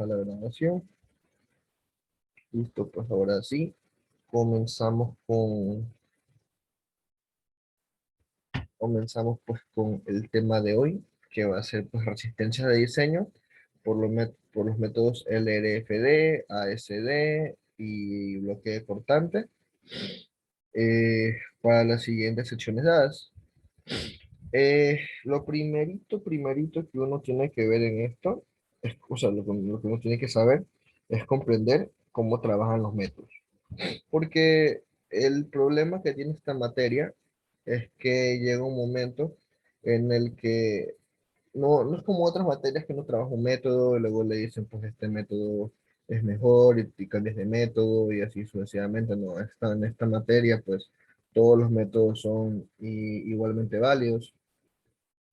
a la grabación. Listo, pues ahora sí. Comenzamos con el tema de hoy, que va a ser pues resistencia de diseño por los métodos LRFD, ASD y bloque cortante. Para las siguientes secciones dadas. Lo primerito que uno tiene que ver en esto, o sea, lo que uno tiene que saber es comprender cómo trabajan los métodos. Porque el problema que tiene esta materia es que llega un momento en el que no es como otras materias que uno trabaja un método y luego le dicen, pues este método es mejor y cambias de método y así sucesivamente. No, en esta materia, pues todos los métodos son igualmente válidos,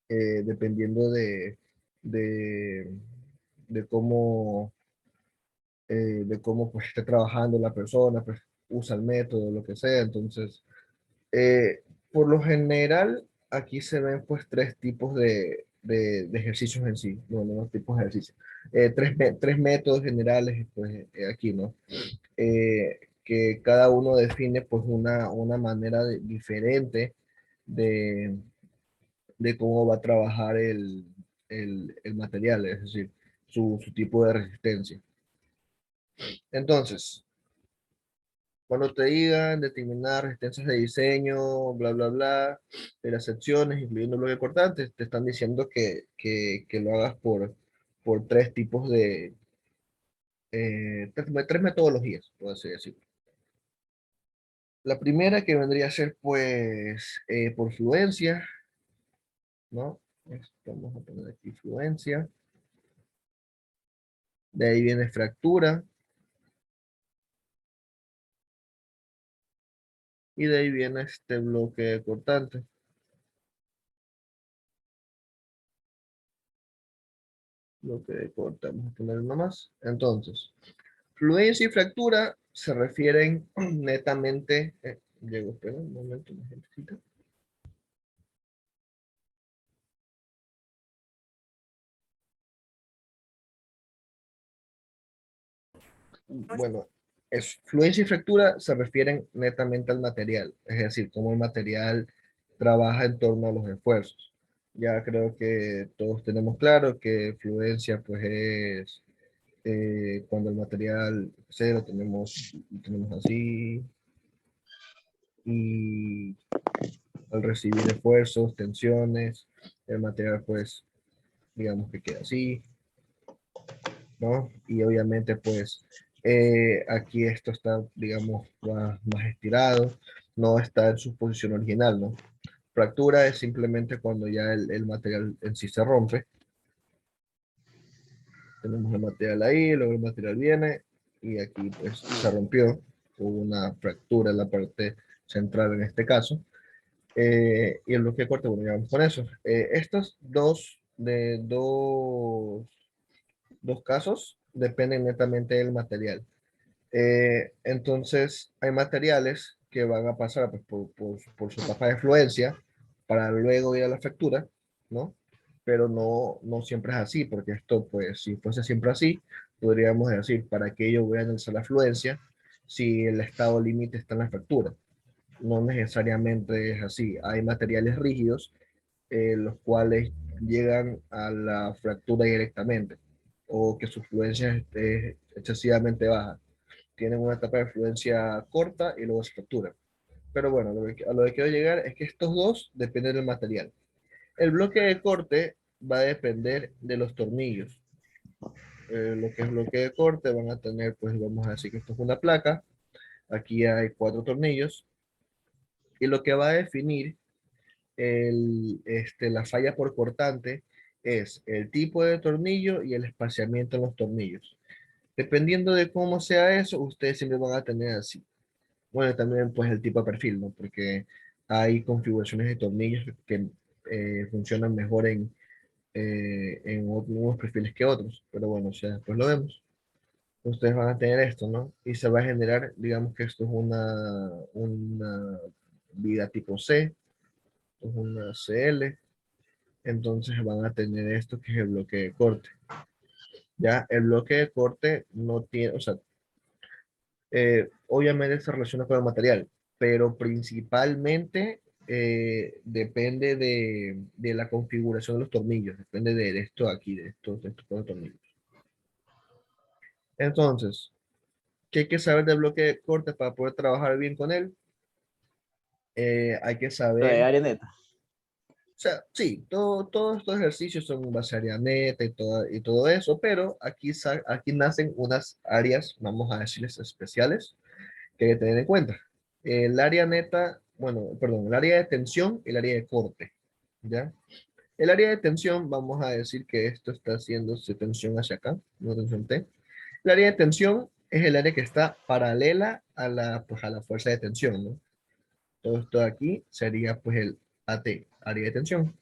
dependiendo de, de cómo pues esté trabajando la persona, pues usa el método, lo que sea. Entonces, eh, por lo general, aquí se ven pues tres tipos de ejercicios en sí, no tipos de ejercicios. Tres métodos generales pues aquí, ¿no? Que cada uno define pues una manera diferente de, de cómo va a trabajar el material, es decir, su tipo de resistencia. Entonces, cuando te digan determinar resistencias de diseño, bla, bla, bla, de las secciones, incluyendo bloque cortante, te están diciendo que lo hagas por tres tipos tres metodologías, por así decirlo. La primera que vendría a ser, pues, por fluencia, ¿no? Vamos a poner aquí fluencia. De ahí viene fractura. Y de ahí viene este bloque cortante. Bloque cortante, vamos a poner uno más. Entonces, fluencia y fractura se refieren netamente. Llego, espera un momento, una gentecita. Bueno, fluencia y fractura se refieren netamente al material, es decir, cómo el material trabaja en torno a los esfuerzos. Ya creo que todos tenemos claro que fluencia pues es cuando el material cero tenemos así, y al recibir esfuerzos, tensiones, el material pues digamos que queda así, ¿no? Y obviamente pues aquí esto está digamos más estirado, no está en su posición original, ¿no? Fractura es simplemente cuando ya el material en sí se rompe. Tenemos el material ahí, luego el material viene y aquí pues se rompió, hubo una fractura en la parte central en este caso. Y el bloque corto, bueno, ya vamos con eso. Estos dos casos dependen netamente del material. Entonces, hay materiales que van a pasar pues, por su etapa de fluencia para luego ir a la fractura, ¿no? Pero no siempre es así, porque esto, pues, si fuese siempre así, podríamos decir, ¿para qué yo voy a analizar la fluencia si el estado límite está en la fractura? No necesariamente es así. Hay materiales rígidos, los cuales llegan a la fractura directamente, o que su fluencia es excesivamente baja. Tienen una etapa de fluencia corta y luego se fractura. Pero bueno, a lo que quiero llegar es que estos dos dependen del material. El bloque de corte va a depender de los tornillos. Lo que es bloque de corte van a tener, pues vamos a decir que esto es una placa. Aquí hay 4 tornillos. Y lo que va a definir la falla por cortante es el tipo de tornillo y el espaciamiento en los tornillos. Dependiendo de cómo sea eso, ustedes siempre van a tener así. Bueno, también pues el tipo de perfil, ¿no? Porque hay configuraciones de tornillos que funcionan mejor en unos perfiles que otros. Pero bueno, o sea, después lo vemos. Ustedes van a tener esto, ¿no? Y se va a generar, digamos que esto es una vida tipo C, es una CL. Entonces van a tener esto que es el bloque de corte. Ya, el bloque de corte no tiene, o sea, obviamente se relaciona con el material, pero principalmente depende de la configuración de los tornillos, depende de esto de aquí, de estos cuatro tornillos. Entonces, ¿qué hay que saber del bloque de corte para poder trabajar bien con él? Hay que Lo de saber, área neta. o sea, sí, todos estos ejercicios son en base a área neta y todo eso, pero aquí nacen unas áreas, vamos a decirles especiales, que hay que tener en cuenta. El área neta, bueno, perdón, el área de tensión y el área de corte, ¿ya? El área de tensión, vamos a decir que esto está haciéndose tensión hacia acá, una tensión T. El área de tensión es el área que está paralela pues, a la fuerza de tensión, ¿no? Todo esto de aquí sería pues el AT, área de tensión.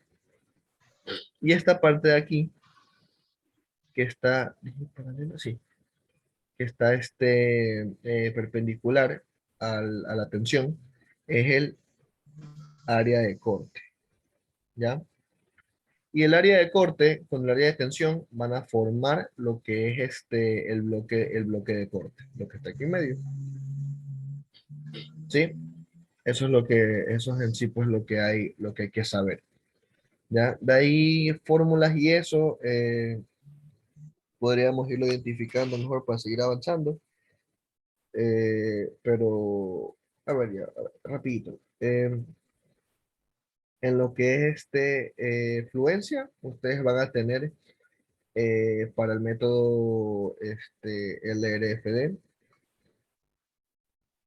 Y esta parte de aquí, que está, ¿dije paralela? Sí, que está perpendicular a la tensión, es el área de corte, ¿ya? Y el área de corte con el área de tensión van a formar lo que es el bloque de corte, lo que está aquí en medio, ¿sí? Eso es en sí pues lo que hay que saber, ¿ya? De ahí fórmulas y eso, podríamos irlo identificando mejor para seguir avanzando, pero, a ver, ya, a ver, rapidito. En lo que es fluencia, ustedes van a tener para el método LRFD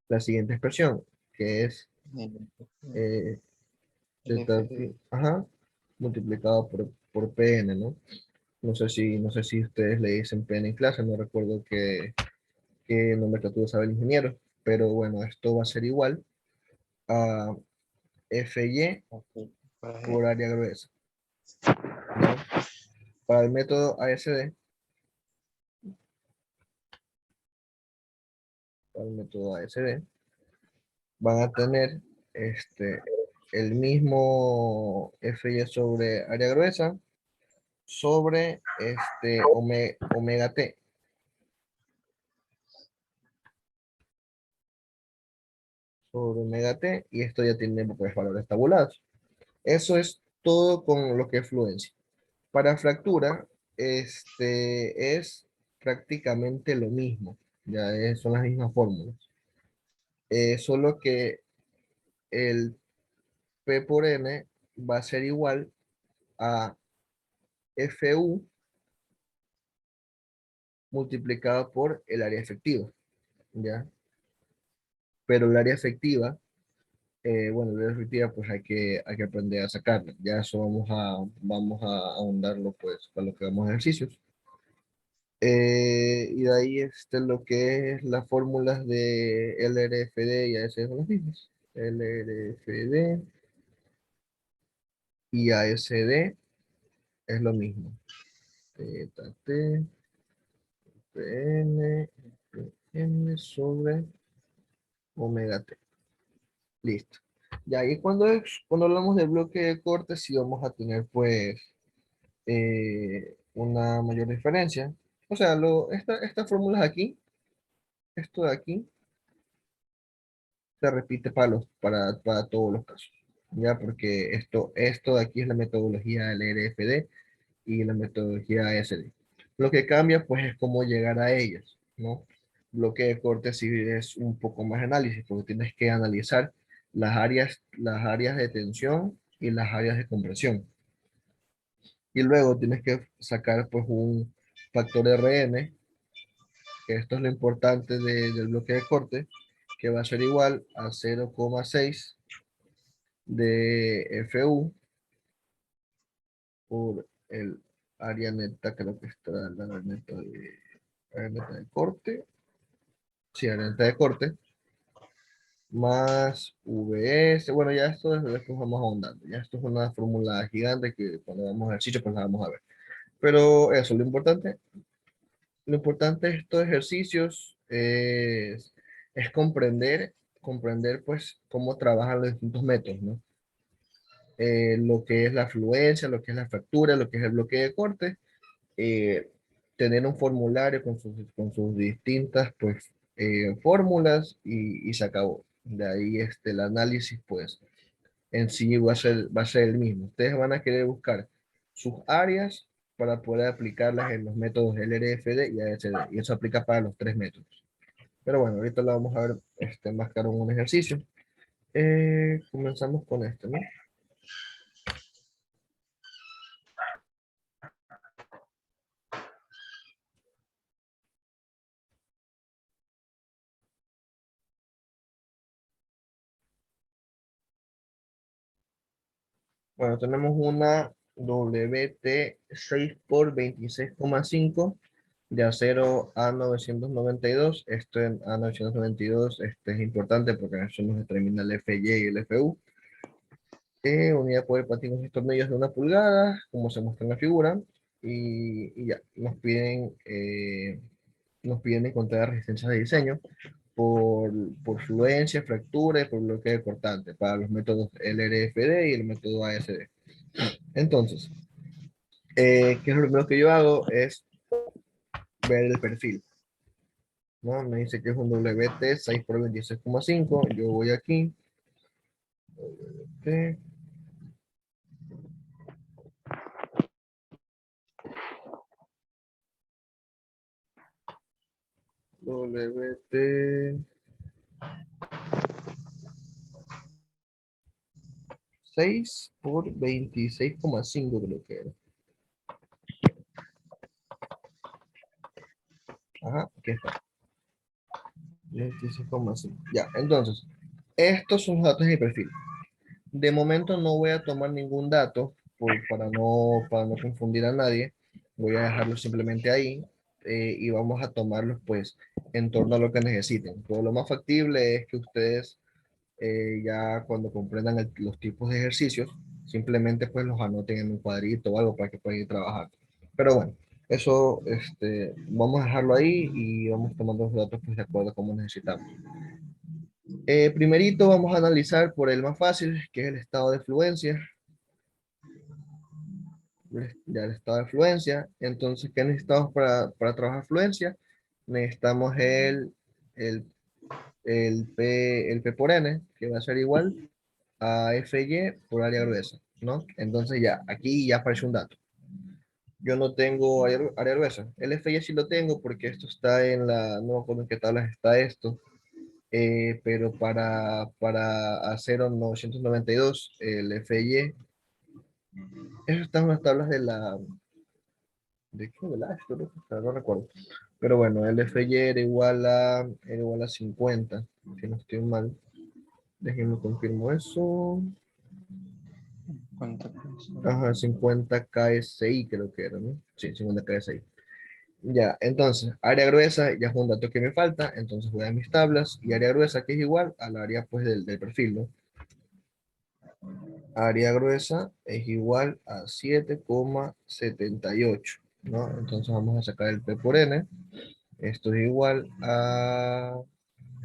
la siguiente expresión, que es eh, zeta LFD. ajá, multiplicado por PN, ¿no? No sé si ustedes le dicen PN en clase, no recuerdo qué nomenclatura sabe el ingeniero, pero bueno, esto va a ser igual a FY Ok, por ahí. por área gruesa, ¿ya? Para el método ASD, para el método ASD, van a tener este, el mismo FY sobre área gruesa sobre omega T, sobre omega T, y esto ya tiene pues, valores tabulados. Eso es todo con lo que es fluencia. Para fractura, es prácticamente lo mismo, son las mismas fórmulas. Solo que el P por N va a ser igual a FU multiplicado por el área efectiva, ¿ya? Pero el área efectiva, bueno, el área efectiva pues hay que aprender a sacarla. Ya eso vamos a ahondarlo pues para lo que vamos a ejercicios. Y de ahí lo que es las fórmulas de LRFD y ASD son las mismas. LRFD y ASD es lo mismo. Teta T, PN, PN sobre omega T. Listo. Ya, y cuando hablamos de bloque de corte, sí vamos a tener pues una mayor diferencia. O sea, estas fórmulas aquí, esto de aquí, se repite para todos los casos. Ya, porque esto de aquí es la metodología del RFD y la metodología ASD. Lo que cambia pues es cómo llegar a ellas, ¿no? Bloque de corte sí es un poco más análisis, porque tienes que analizar las áreas de tensión y las áreas de compresión. Y luego tienes que sacar pues un factor RN, que esto es lo importante del bloque de corte, que va a ser igual a 0,6 de FU por el área neta, creo que está la área neta de corte, sí, área neta de corte, más VS, bueno, ya esto después vamos ahondando, ya esto es una fórmula gigante que cuando vamos a ejercicio pues la vamos a ver. Pero eso, lo importante de estos ejercicios es comprender pues cómo trabajan los distintos métodos, ¿no? Lo que es la fluencia, lo que es la fractura, lo que es el bloque de corte, eh, tener un formulario con sus distintas pues, fórmulas y se acabó. De ahí el análisis pues en sí va a ser el mismo. Ustedes van a querer buscar sus áreas para poder aplicarlas en los métodos LRFD y ASD. Y eso aplica para los tres métodos. Pero bueno, ahorita lo vamos a ver más claro en un ejercicio. Comenzamos con este, ¿no? Bueno, tenemos una WT 6 por 26,5 de acero A992. Esto en A992 es importante porque eso nos determina el FY y el FU. Unidad por patinos y tornillos de 1 pulgada, como se muestra en la figura. Y ya, nos piden encontrar resistencias de diseño por fluencia, fractura y por bloqueo cortante para los métodos LRFD y el método ASD. Entonces, ¿qué es lo primero que yo hago? Es ver el perfil, ¿no? Me dice que es un WT 6 por 26,5. Yo voy aquí, WT, WT 6 por 26,5 creo que era. Ajá, aquí está. 26,5. Ya, entonces, estos son los datos de mi perfil. De momento no voy a tomar ningún dato para no confundir a nadie. Voy a dejarlo simplemente ahí y vamos a tomarlos pues en torno a lo que necesiten. Todo lo más factible es que ustedes ya cuando comprendan los tipos de ejercicios, simplemente pues los anoten en un cuadrito o algo para que puedan ir trabajando. Pero bueno, eso vamos a dejarlo ahí y vamos tomando los datos pues de acuerdo a cómo necesitamos. Primerito vamos a analizar por el más fácil, que es el estado de fluencia. Ya el estado de fluencia. Entonces, ¿qué necesitamos para trabajar fluencia? Necesitamos el P por N, que va a ser igual a FY por área gruesa, ¿no? Entonces ya, aquí ya aparece un dato. Yo no tengo área gruesa. El FY sí lo tengo porque esto está en no me acuerdo en qué tablas está esto, pero para acero 992, el FY, eso está en las tablas ¿de qué? ¿De la Ashton? No recuerdo. Pero bueno, el FY era igual a 50, si no estoy mal. Déjenme confirmo eso. ¿Cuánto crees? Ajá, 50 KSI creo que era, ¿no? Sí, 50 KSI. Ya, entonces, área gruesa ya es un dato que me falta, entonces voy a mis tablas y área gruesa que es igual al área pues del perfil, ¿no? Área gruesa es igual a 7,78, ¿no? Entonces vamos a sacar el P por N. Esto es igual a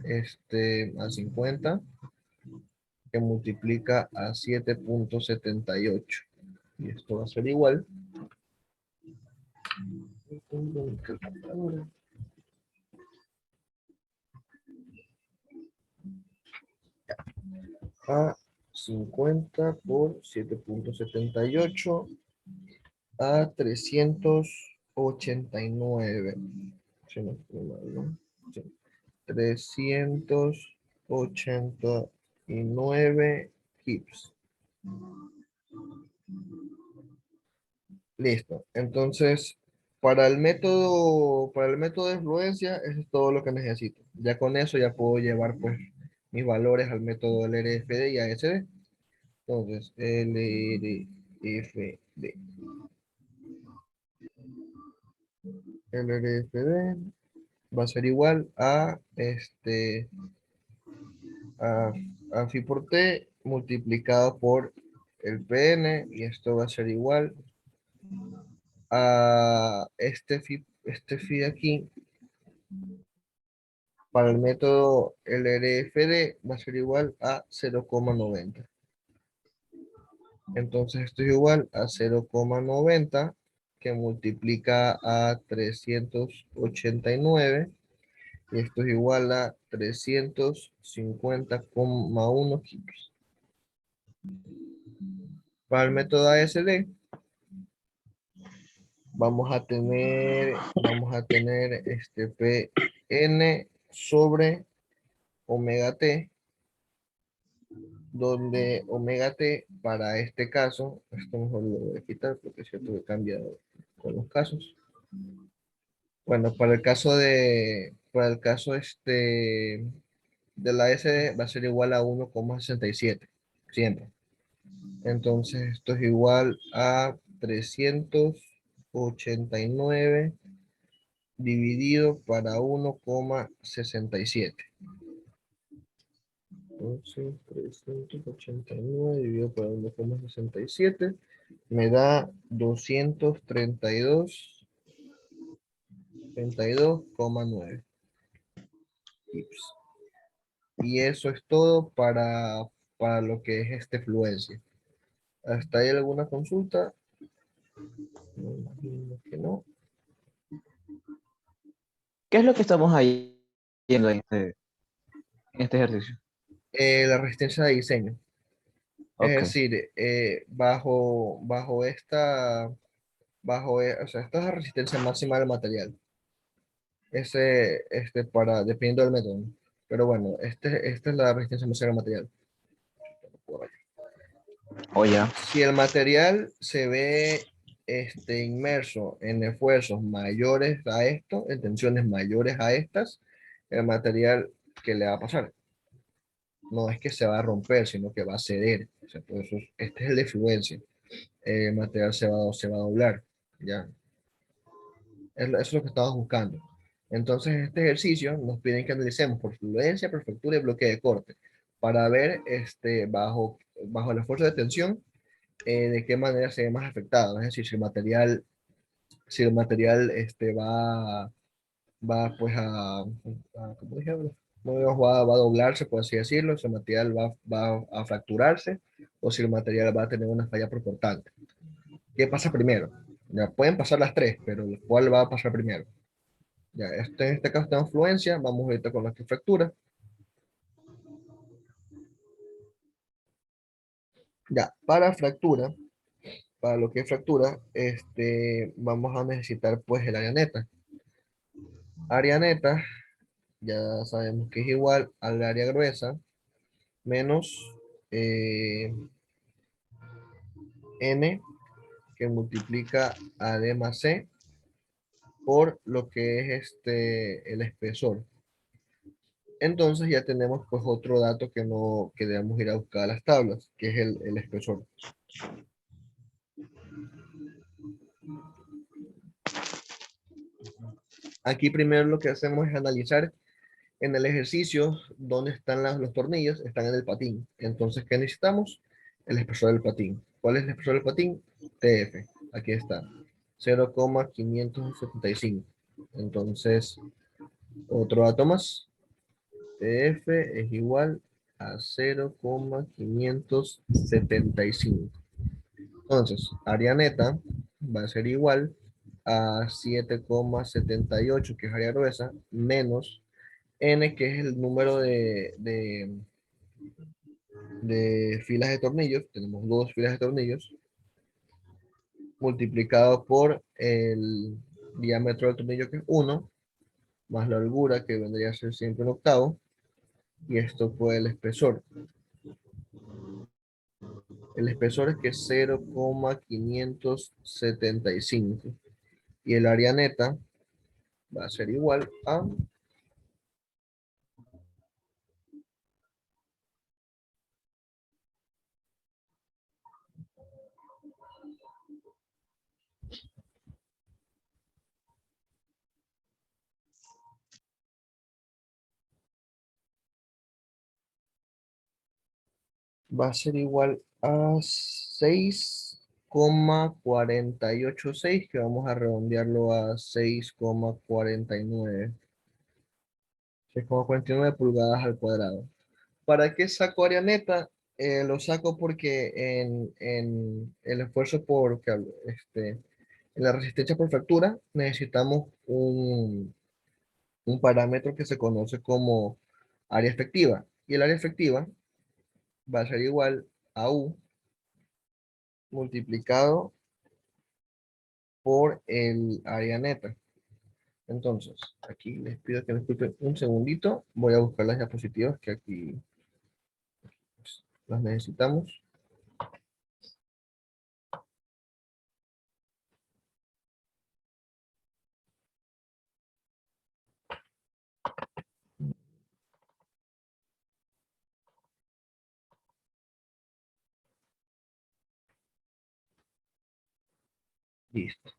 50 que multiplica a 7,78. Y esto va a ser igual a 50 por 7,78 a 389. Si no estoy mal, ¿no? Sí. 389 hips. Listo. Entonces, para el método de influencia, eso es todo lo que necesito. Ya con eso ya puedo llevar pues mis valores al método LRFD y ASD. Entonces, LRFD. LRFD va a ser igual a, a phi por T multiplicado por el PN y esto va a ser igual a este phi de aquí para el método LRFD va a ser igual a 0,90. Entonces esto es igual a 0,90 que multiplica a 389. Y esto es igual a 350,1 kilos. Para el método ASD, vamos a tener este Pn sobre omega t, donde omega t para este caso, esto mejor lo voy a quitar porque es cierto que cambia con los casos. Bueno, para el caso de la S va a ser igual a 1,67 siempre. Entonces esto es igual a 389 dividido para 1,67. Entonces 389 dividido para 1,67 me da 232,9 tips. Y eso es todo para lo que es fluencia. ¿Hasta ahí alguna consulta? Me imagino que no. ¿Qué es lo que estamos ahí viendo en este ejercicio? La resistencia de diseño. Es Ok. decir, o sea, esta es la resistencia máxima del material. Dependiendo del método, ¿no? Pero bueno, esta es la resistencia máxima del material. O ya. Si el material se ve inmerso en esfuerzos mayores a esto, en tensiones mayores a estas, el material, ¿qué le va a pasar? No es que se va a romper, sino que va a ceder. O sea, por eso, este es el de fluencia. El material se va a doblar. ¿Ya? Eso es lo que estamos buscando. Entonces, este ejercicio nos piden que analicemos por fluencia, por fractura y bloque de corte para ver bajo el esfuerzo de tensión de qué manera se ve más afectado. Es decir, si el material va pues ¿cómo dije? Va a doblarse, por así decirlo, si el material va a fracturarse o si el material va a tener una falla importante. ¿Qué pasa primero? Ya pueden pasar las tres, pero ¿cuál va a pasar primero? Ya, en este caso tenemos fluencia, vamos ahorita con la que fractura. Ya, para lo que es fractura, vamos a necesitar pues el área neta. Área neta, ya sabemos que es igual al área gruesa menos n que multiplica a d más c por lo que es el espesor. Entonces ya tenemos pues otro dato que debemos ir a buscar a las tablas, que es el espesor. Aquí primero lo que hacemos es analizar en el ejercicio dónde están los tornillos, están en el patín. Entonces, ¿qué necesitamos? El espesor del patín. ¿Cuál es el espesor del patín? TF. Aquí está. 0,575. Entonces, otro dato más. TF es igual a 0,575. Entonces, área neta va a ser igual a 7,78, que es área gruesa, menos N, que es el número de filas de tornillos. Tenemos dos filas de tornillos, multiplicado por el diámetro del tornillo, que es 1, más la holgura, que vendría a ser siempre un octavo, y esto fue el espesor. El espesor es que es 0,575. Y el área neta va a ser igual a va a ser igual a 6,486, que vamos a redondearlo a 6,49. 6,49 pulgadas al cuadrado. ¿Para qué saco área neta? Lo saco porque en el esfuerzo En la resistencia por fractura necesitamos un parámetro que se conoce como área efectiva. Y el área efectiva va a ser igual a U multiplicado por el área neta. Entonces, aquí les pido que me disculpen un segundito. Voy a buscar las diapositivas que aquí pues, las necesitamos. Listo.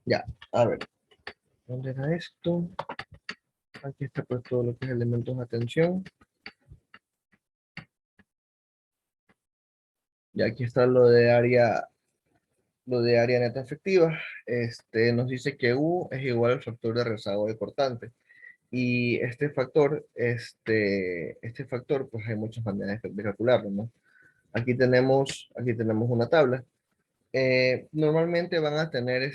Ya, a ver, ¿dónde era esto? Aquí está pues todo lo que es elementos de atención. Y aquí está lo de área neta efectiva. Nos dice que U es igual al factor de rezago de cortante. Y este factor, pues hay muchas maneras de calcularlo, ¿no? Aquí tenemos una tabla. Normalmente van a tener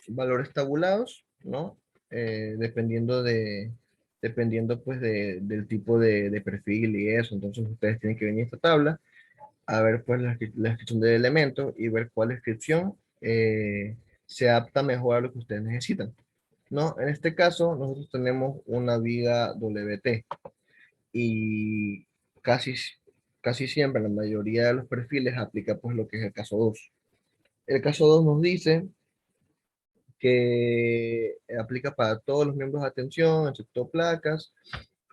valores tabulados, ¿no? Dependiendo dependiendo pues del tipo de perfil y eso. Entonces ustedes tienen que venir a esta tabla a ver pues la descripción del elemento y ver cuál descripción se adapta mejor a lo que ustedes necesitan. ¿No? En este caso, nosotros tenemos una viga WT y casi, casi siempre, en la mayoría de los perfiles, aplica pues lo que es el caso 2. El caso 2 nos dice que aplica para todos los miembros de atención, excepto placas,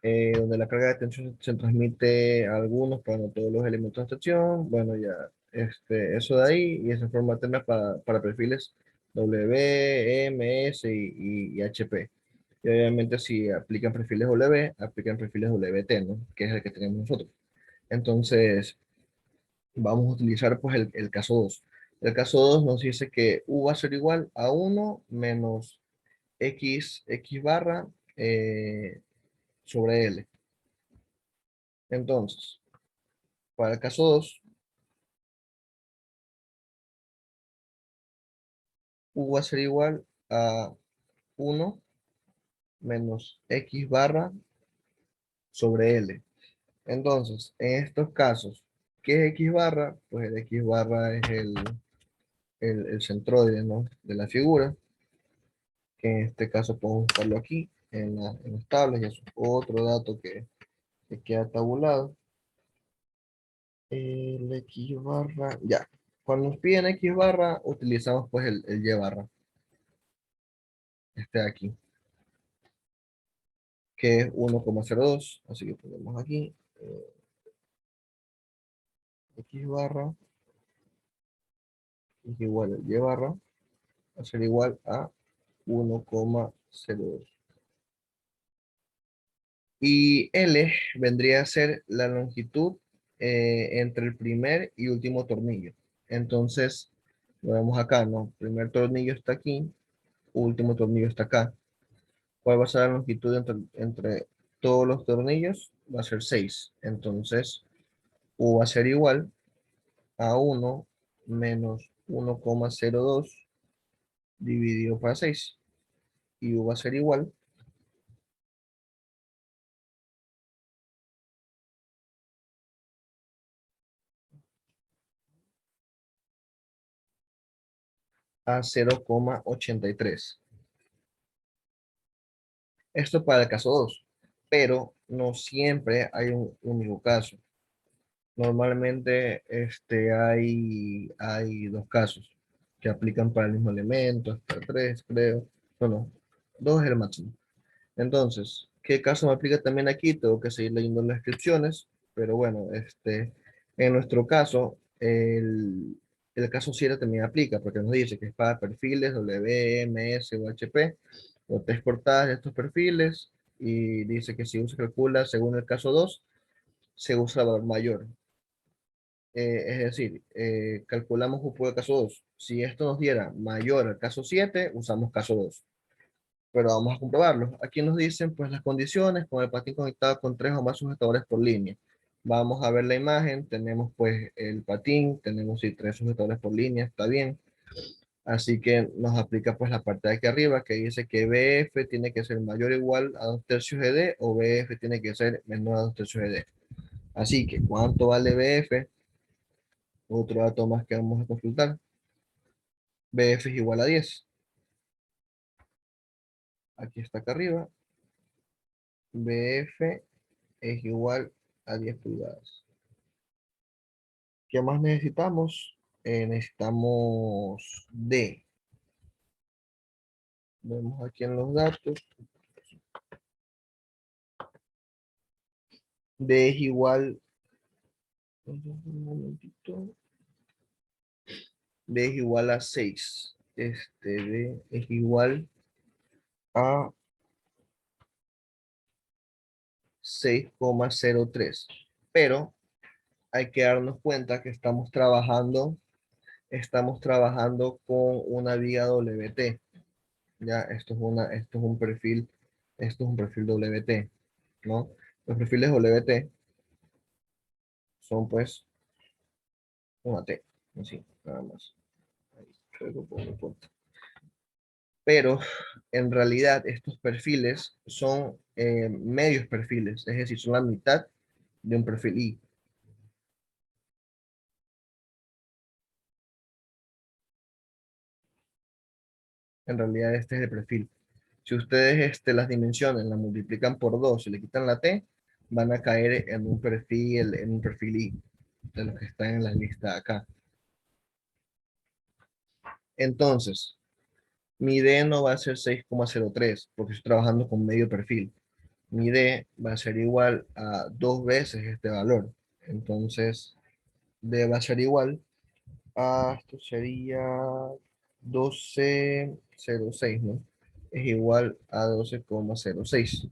donde la carga de atención se transmite a algunos, pero no todos los elementos de atención. Bueno, ya, eso de ahí, y esa forma alterna para perfiles W, M, S y HP. Y obviamente si aplican perfiles W, aplican perfiles WT, ¿no? Que es el que tenemos nosotros. Entonces, vamos a utilizar pues el caso 2. El caso 2 nos dice que U va a ser igual a 1 menos X barra sobre L. Entonces, para el caso 2, U va a ser igual a 1 menos X barra sobre L. Entonces, en estos casos, ¿qué es X barra? Pues el X barra es el centroide, ¿no? De la figura, que en este caso podemos buscarlo aquí en las tablas, y eso es otro dato que queda tabulado. El X barra, ya. Cuando nos piden X barra, utilizamos pues el Y barra, este de aquí, que es 1,02, así que ponemos aquí X barra es igual al Y barra, va a ser igual a 1,02. Y L vendría a ser la longitud entre el primer y último tornillo. Entonces, lo vemos acá, ¿no? Primer tornillo está aquí, último tornillo está acá. ¿Cuál va a ser la longitud entre todos los tornillos? Va a ser 6. Entonces, U va a ser igual a 1 menos 1,02 dividido por 6. Y U va a ser igual a 0,83. Esto para el caso 2, pero no siempre hay un único caso. Normalmente hay dos casos que aplican para el mismo elemento, hasta tres, creo. No, no, dos es el máximo. Entonces, ¿qué caso me aplica también aquí? Tengo que seguir leyendo las descripciones, pero bueno, en nuestro caso, el caso 7 también aplica, porque nos dice que es para perfiles W, M, S o HP, o tres portadas de estos perfiles, y dice que si se calcula según el caso 2 se usa el valor mayor. Es decir, calculamos un poco el caso 2. Si esto nos diera mayor al caso 7 usamos caso 2, pero vamos a comprobarlo. Aquí nos dicen pues las condiciones con el patín conectado con tres o más sujetadores por línea. Vamos a ver la imagen, tenemos pues el patín, tenemos sí, tres sujetadores por línea, está bien. Así que nos aplica pues la parte de aquí arriba que dice que BF tiene que ser mayor o igual a 2 tercios de D o BF tiene que ser menor a 2 tercios de D. Así que, ¿cuánto vale BF? Otro dato más que vamos a consultar. BF es igual a 10. Aquí está acá arriba. BF es igual a 10 pulgadas. ¿Qué más necesitamos? Necesitamos D. Vemos aquí en los datos. D es igual. Un momentito. D es igual a 6. D es igual a 6,03. Pero hay que darnos cuenta que estamos trabajando con una viga WT. Ya, esto es un perfil WT, ¿no? Los perfiles WT son pues una T, así, nada más. Ahí, luego pongo punto. Pero en realidad estos perfiles son medios perfiles, es decir, son la mitad de un perfil I. En realidad este es el perfil. Si ustedes las dimensiones las multiplican por 2 y le quitan la T, van a caer en un perfil I, de los que están en la lista acá. Entonces, mi D no va a ser 6,03 porque estoy trabajando con medio perfil. Mi D va a ser igual a 2 veces este valor. Entonces, D va a ser igual esto sería 12,06, ¿no? Es igual a 12,06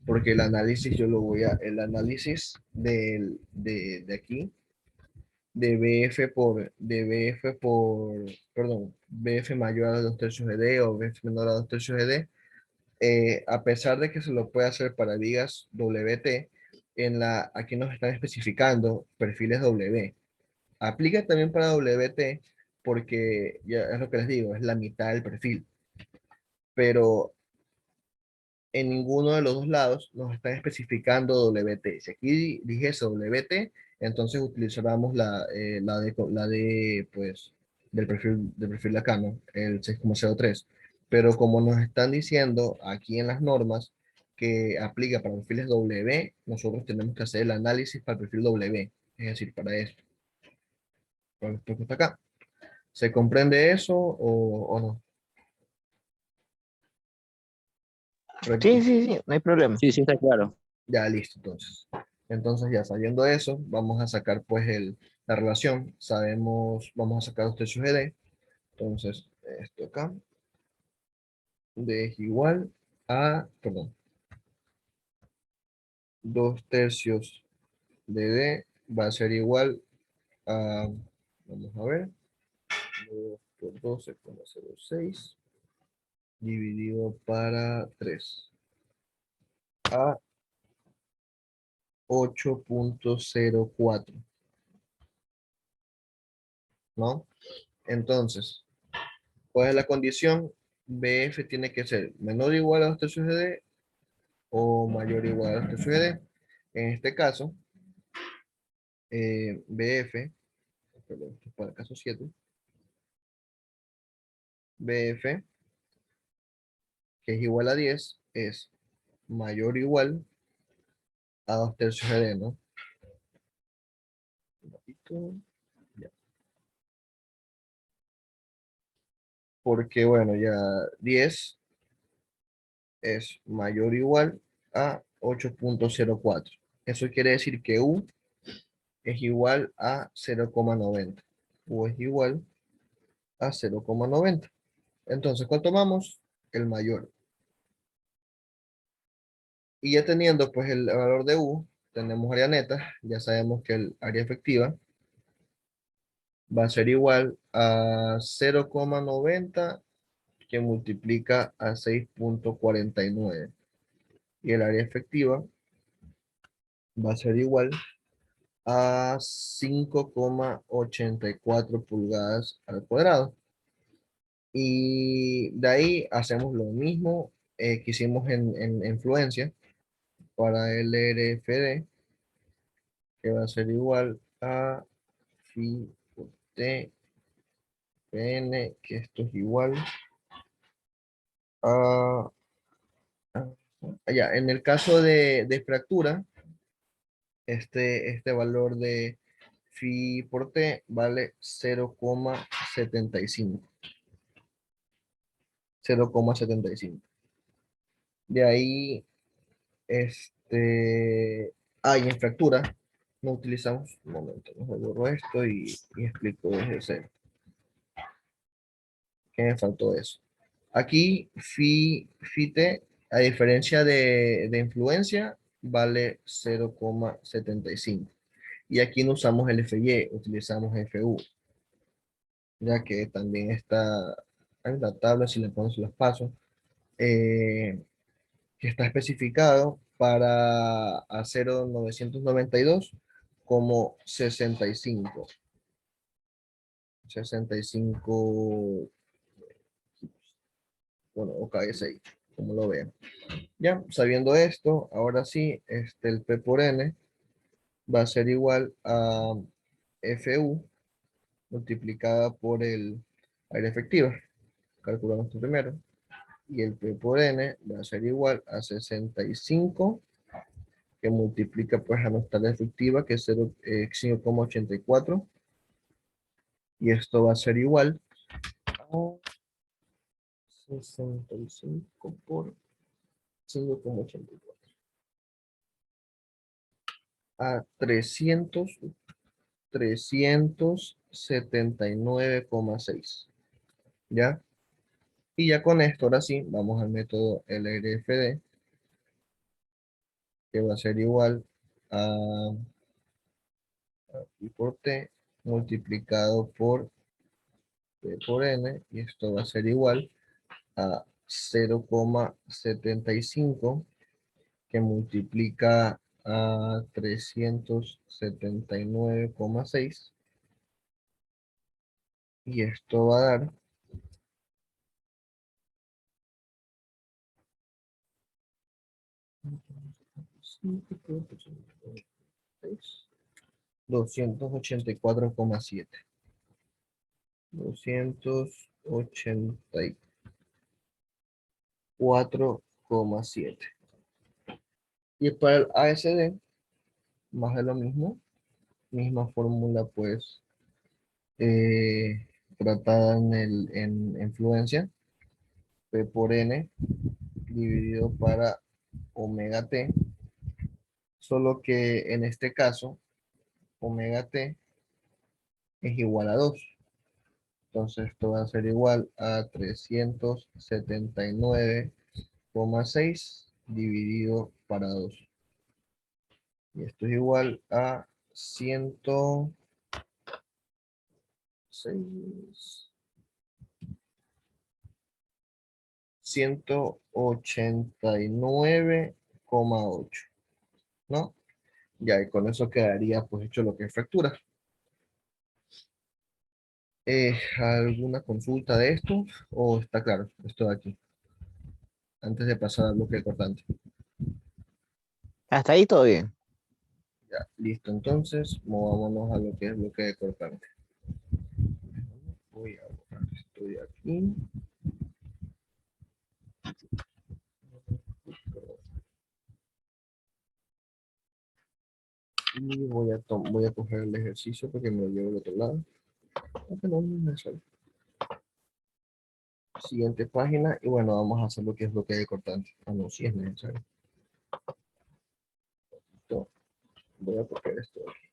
porque el análisis de aquí, perdón, BF mayor a 2 tercios de D o BF menor a 2 tercios de D, a pesar de que se lo puede hacer para vigas WT, aquí nos están especificando perfiles W. Aplica también para WT porque ya es lo que les digo, es la mitad del perfil, pero en ninguno de los dos lados nos están especificando WT. Si aquí dijese WT, entonces utilizáramos la de pues, del perfil de acá, ¿no? El 6,03. Pero como nos están diciendo aquí en las normas que aplica para perfiles W, nosotros tenemos que hacer el análisis para el perfil W, es decir, para esto, para esto que está acá. ¿Se comprende eso o no? Sí, sí, sí, no hay problema. Sí, sí, está claro. Ya, listo, entonces. Entonces, ya sabiendo eso, vamos a sacar pues la relación. Sabemos, vamos a sacar 2 tercios de D. Entonces, esto acá, D es igual perdón, 2 tercios de D va a ser igual a, vamos a ver, 2 por 12,06 dividido para 3 a 8,04, ¿no? Entonces, ¿cuál es la condición? BF tiene que ser menor o igual a 2 tercios de D o mayor o igual a 2 tercios de D. En este caso, BF, perdón, esto es para el caso 7, BF, que es igual a 10, es mayor o igual a 2 tercios de D, ¿no? Un ratito, ya. Porque, bueno, ya 10 es mayor o igual a 8,04. Eso quiere decir que U es igual a 0,90. U es igual a 0,90. Entonces, ¿cuál tomamos? El mayor. Y ya teniendo pues el valor de U, tenemos área neta, ya sabemos que el área efectiva va a ser igual a 0,90 que multiplica a 6,49. Y el área efectiva va a ser igual a 5,84 pulgadas al cuadrado. Y de ahí hacemos lo mismo que hicimos en fluencia para el RFD, que va a ser igual a phi por t pn, que esto es igual a... Ya, en el caso de fractura, este valor de phi por t vale 0,75. 0,75. De ahí, y en fractura, no utilizamos, un momento, mejor borro esto y explico desde cero. ¿Qué me faltó eso? Aquí, phi t, a diferencia de influencia, vale 0,75. Y aquí no usamos el FY, utilizamos FU, ya que también está en la tabla, si le pones los pasos, que está especificado para acero 992 como 65, bueno, o KSI, como lo vean. Ya, sabiendo esto, ahora sí, el P por N va a ser igual a FU multiplicada por el área efectiva. Calculamos esto primero. Y el P por N va a ser igual a 65, que multiplica pues a nuestra área efectiva, que es 5,84. Y esto va a ser igual a 65 por 5,84. A 379,6. ¿Ya? Y ya con esto, ahora sí, vamos al método LRFD, que va a ser igual a I por T multiplicado por P por N, y esto va a ser igual a 0,75, que multiplica a 379,6, y esto va a dar 284,7. 284,7. Y para el ASD, más de lo mismo, misma fórmula pues tratada en fluencia, P por N dividido para omega T, solo que en este caso, omega T es igual a 2. Entonces esto va a ser igual a 379,6 dividido para 2. Y esto es igual a 189,8, ¿no? Ya, y con eso quedaría pues hecho lo que es fractura. ¿Alguna consulta de esto? ¿O está claro esto de aquí? Antes de pasar al bloque cortante. Hasta ahí todo bien. Ya, listo. Entonces, movámonos a lo que es bloque cortante. Voy a borrar esto de aquí. Y voy a coger el ejercicio porque me lo llevo al otro lado. Aunque no es necesario. Siguiente página. Y bueno, vamos a hacer lo que es bloque cortante. Ah, no, sí es necesario. Listo. Voy a coger esto de aquí.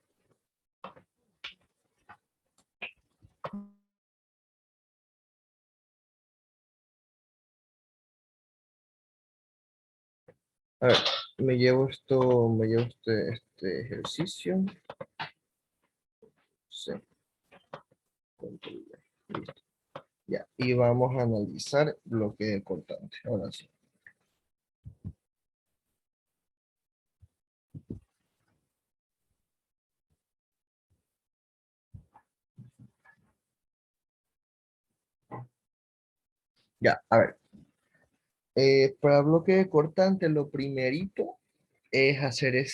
A ver, me llevo este ejercicio. Sí, control V. Listo. Ya, y vamos a analizar bloque cortante. Ahora sí. Ya, a ver. Para bloque de cortante, lo primerito es hacer el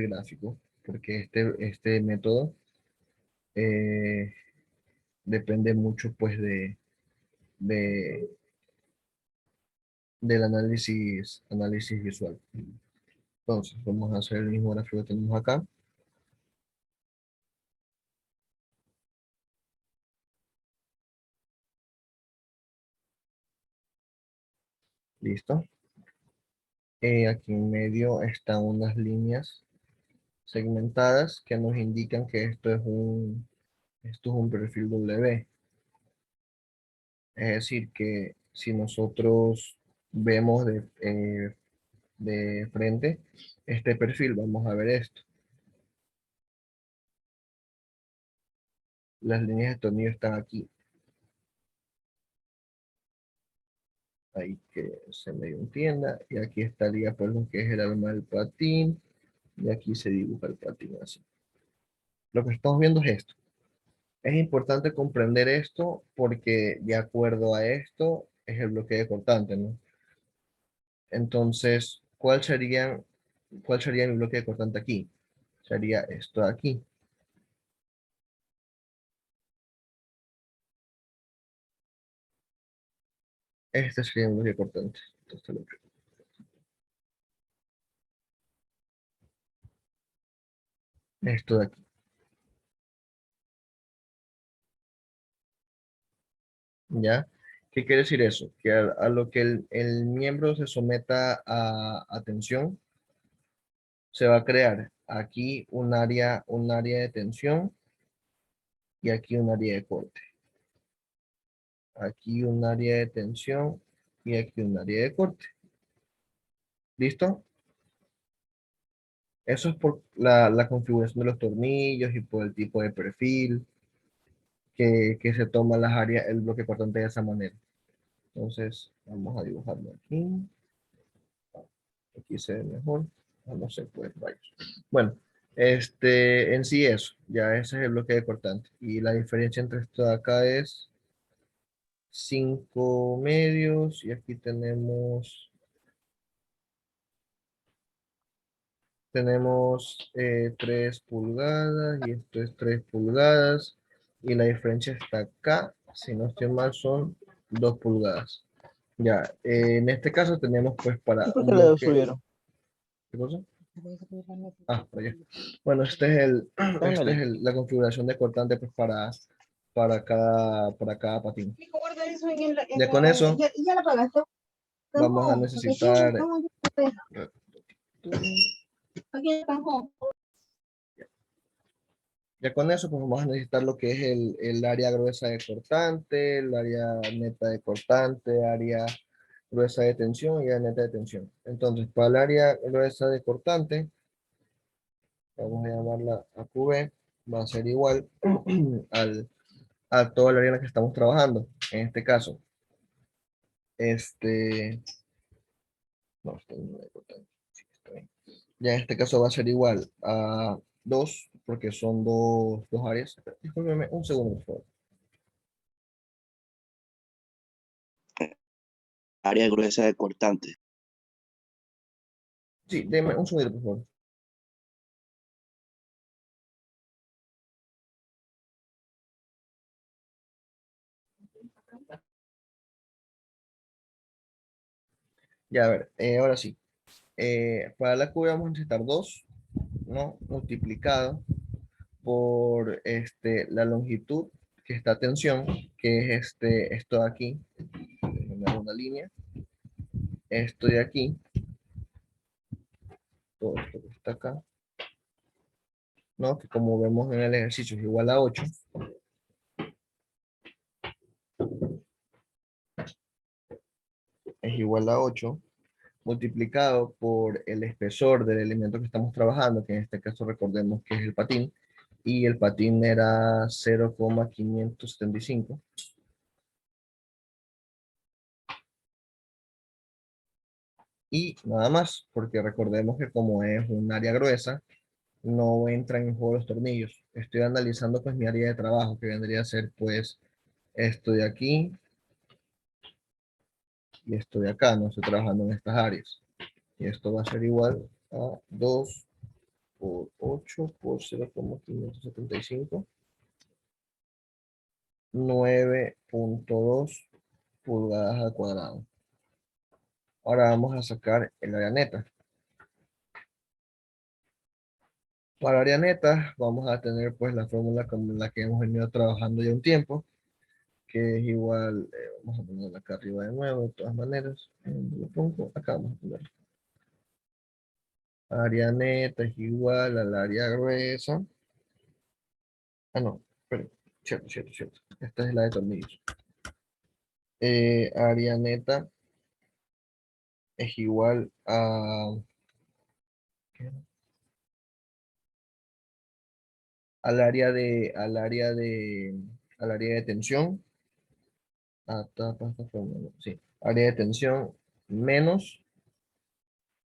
gráfico, porque este método eh, depende mucho, pues, de, del análisis visual. Entonces, vamos a hacer el mismo gráfico que tenemos acá. Listo. Aquí en medio están unas líneas segmentadas que nos indican que esto es un perfil W. Es decir, que si nosotros vemos de frente este perfil, vamos a ver esto. Las líneas de tornillo están aquí. Ahí que se me entienda. Y aquí estaría pues lo que es el arma del patín. Y aquí se dibuja el patín así. Lo que estamos viendo es esto. Es importante comprender esto porque de acuerdo a esto es el bloque de cortante, ¿no? Entonces, cuál sería mi bloque de cortante aquí? Sería esto de aquí. Este sería mi bloque cortante. Entonces, esto de aquí. ¿Ya? ¿Qué quiere decir eso? Que a lo que el miembro se someta a tensión, se va a crear aquí un área de tensión y aquí un área de corte. Aquí un área de tensión y aquí un área de corte. ¿Listo? Eso es por la configuración de los tornillos y por el tipo de perfil que se toma las áreas, el bloque cortante de esa manera. Entonces, vamos a dibujarlo aquí. Aquí se ve mejor. No sé, pues vaya. Bueno, en sí eso, ya ese es el bloque de cortante. Y la diferencia entre esto de acá es 5 medios y aquí tenemos 3 pulgadas y esto es 3 pulgadas y la diferencia está acá, si no estoy mal son 2 pulgadas. Ya, en este caso tenemos pues ¿Y para por un qué lo bloque, subieron? ¿qué cosa? Ah, por allá. Bueno, Cámbiale. la configuración de cortante pues para cada patín. Ya con eso Ya la pagaste. vamos a No, porque tú, necesitar, no, yo te dejo. Aquí está. ya con eso pues vamos a necesitar lo que es el área gruesa de cortante, el área neta de cortante, área gruesa de tensión y área neta de tensión. Entonces, para el área gruesa de cortante, vamos a llamarla AQB, va a ser igual al a toda la área en la que estamos trabajando. En este caso, este, no, esto no es importante. Sí, está bien. Ya en este caso va a ser igual a 2 porque son dos áreas. Discúlpeme un segundo, por favor. Área gruesa de cortante. Sí, deme un segundo, por favor. Ya, a ver, ahora sí. Para la cuba vamos a necesitar 2, ¿no? Multiplicado por la longitud que está a tensión, que es esto de aquí. Déjenme dar una línea. Esto de aquí, todo esto que está acá, ¿no? Que como vemos en el ejercicio es igual a 8, es igual a 8 multiplicado por el espesor del elemento que estamos trabajando, que en este caso recordemos que es el patín, y el patín era 0,575. Y nada más, porque recordemos que como es un área gruesa, no entran en juego los tornillos. Estoy analizando pues mi área de trabajo, que vendría a ser pues esto de aquí, y esto de acá, no estoy trabajando en estas áreas. Y esto va a ser igual a 2 por 8 por 0,575, 9,2 pulgadas al cuadrado. Ahora vamos a sacar el área neta. Para área neta vamos a tener pues la fórmula como la que hemos venido trabajando ya un tiempo, que es igual, vamos a ponerla acá arriba de nuevo, de todas maneras. Lo pongo acá, vamos a poner. Área neta es igual al área gruesa. Ah, no, pero cierto, cierto, cierto. Esta es la de tornillos. Área neta es igual a, ¿qué era? Al área de tensión. Sí, área de tensión menos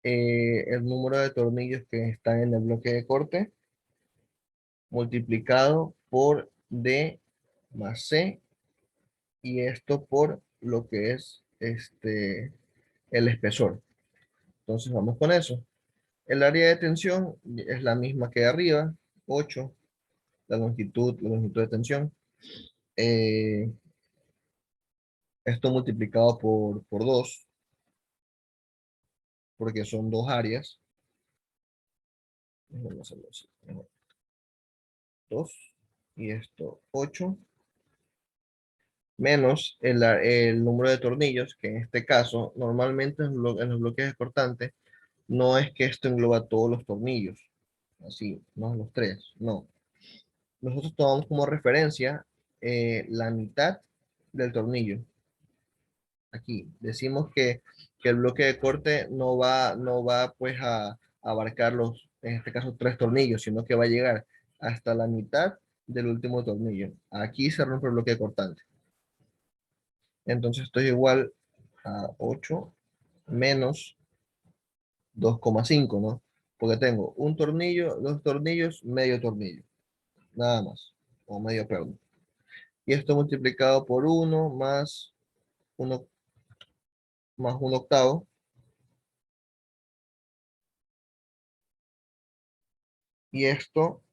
el número de tornillos que están en el bloque de corte multiplicado por D más C, y esto por lo que es el espesor. Entonces vamos con eso. El área de tensión es la misma que arriba, 8, la longitud de tensión. Eh, Esto multiplicado por 2, porque son dos áreas. Vamos a hacerlo así. 2 y esto 8, menos el número de tornillos, que en este caso, normalmente en los bloques cortantes, no es que esto engloba todos los tornillos, así, no los tres, no. Nosotros tomamos como referencia la mitad del tornillo. Aquí decimos que el bloque de corte no va pues a abarcar en este caso, tres tornillos, sino que va a llegar hasta la mitad del último tornillo. Aquí se rompe el bloque cortante. Entonces esto es igual a 8 menos 2,5, ¿no? Porque tengo un tornillo, dos tornillos, medio tornillo, nada más, o medio perno. Y esto multiplicado por 1 más 1 octavo, y esto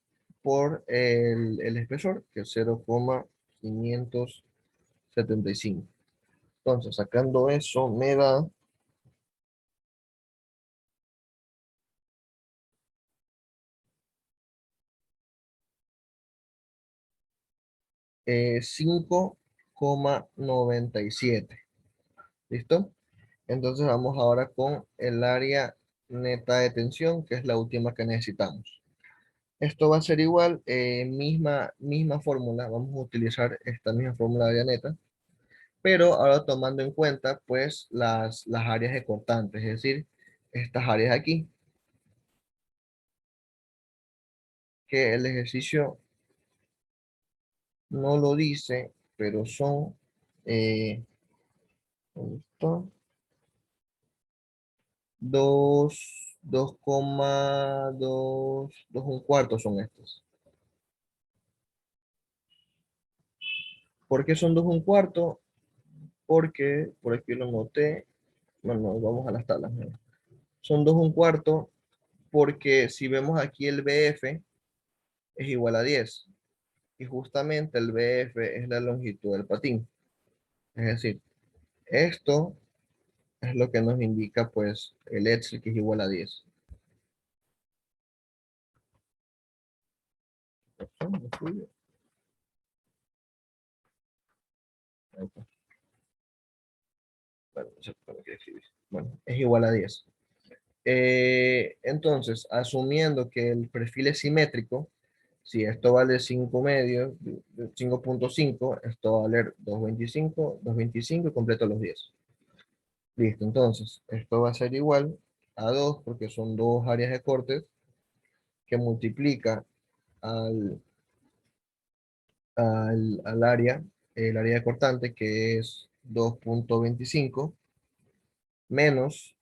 por el espesor, que es 0,575. Entonces, sacando eso, me da 5,97. ¿Listo? Entonces vamos ahora con el área neta de tensión, que es la última que necesitamos. Esto va a ser igual, misma fórmula, vamos a utilizar esta misma fórmula de área neta, pero ahora tomando en cuenta pues las áreas de cortantes, es decir, estas áreas aquí, que el ejercicio no lo dice, pero son, ¿dónde está? 2, 1/4 son estas. ¿Por qué son 2,1/4? Porque, por aquí lo noté, bueno, vamos a las tablas, ¿no? Son 2,1/4 porque si vemos aquí el BF es igual a 10, y justamente el BF es la longitud del patín. Es decir, esto es lo que nos indica pues el Etzel, que es igual a 10. Bueno, no sé por qué escribir. Bueno, es igual a 10. Entonces, asumiendo que el perfil es simétrico, si esto vale 5 medios, 5,5, esto va a valer 2,25 y completo los 10. Listo, entonces, esto va a ser igual a 2 porque son dos áreas de cortes que multiplica al, al área, el área de cortante, que es 2,25 menos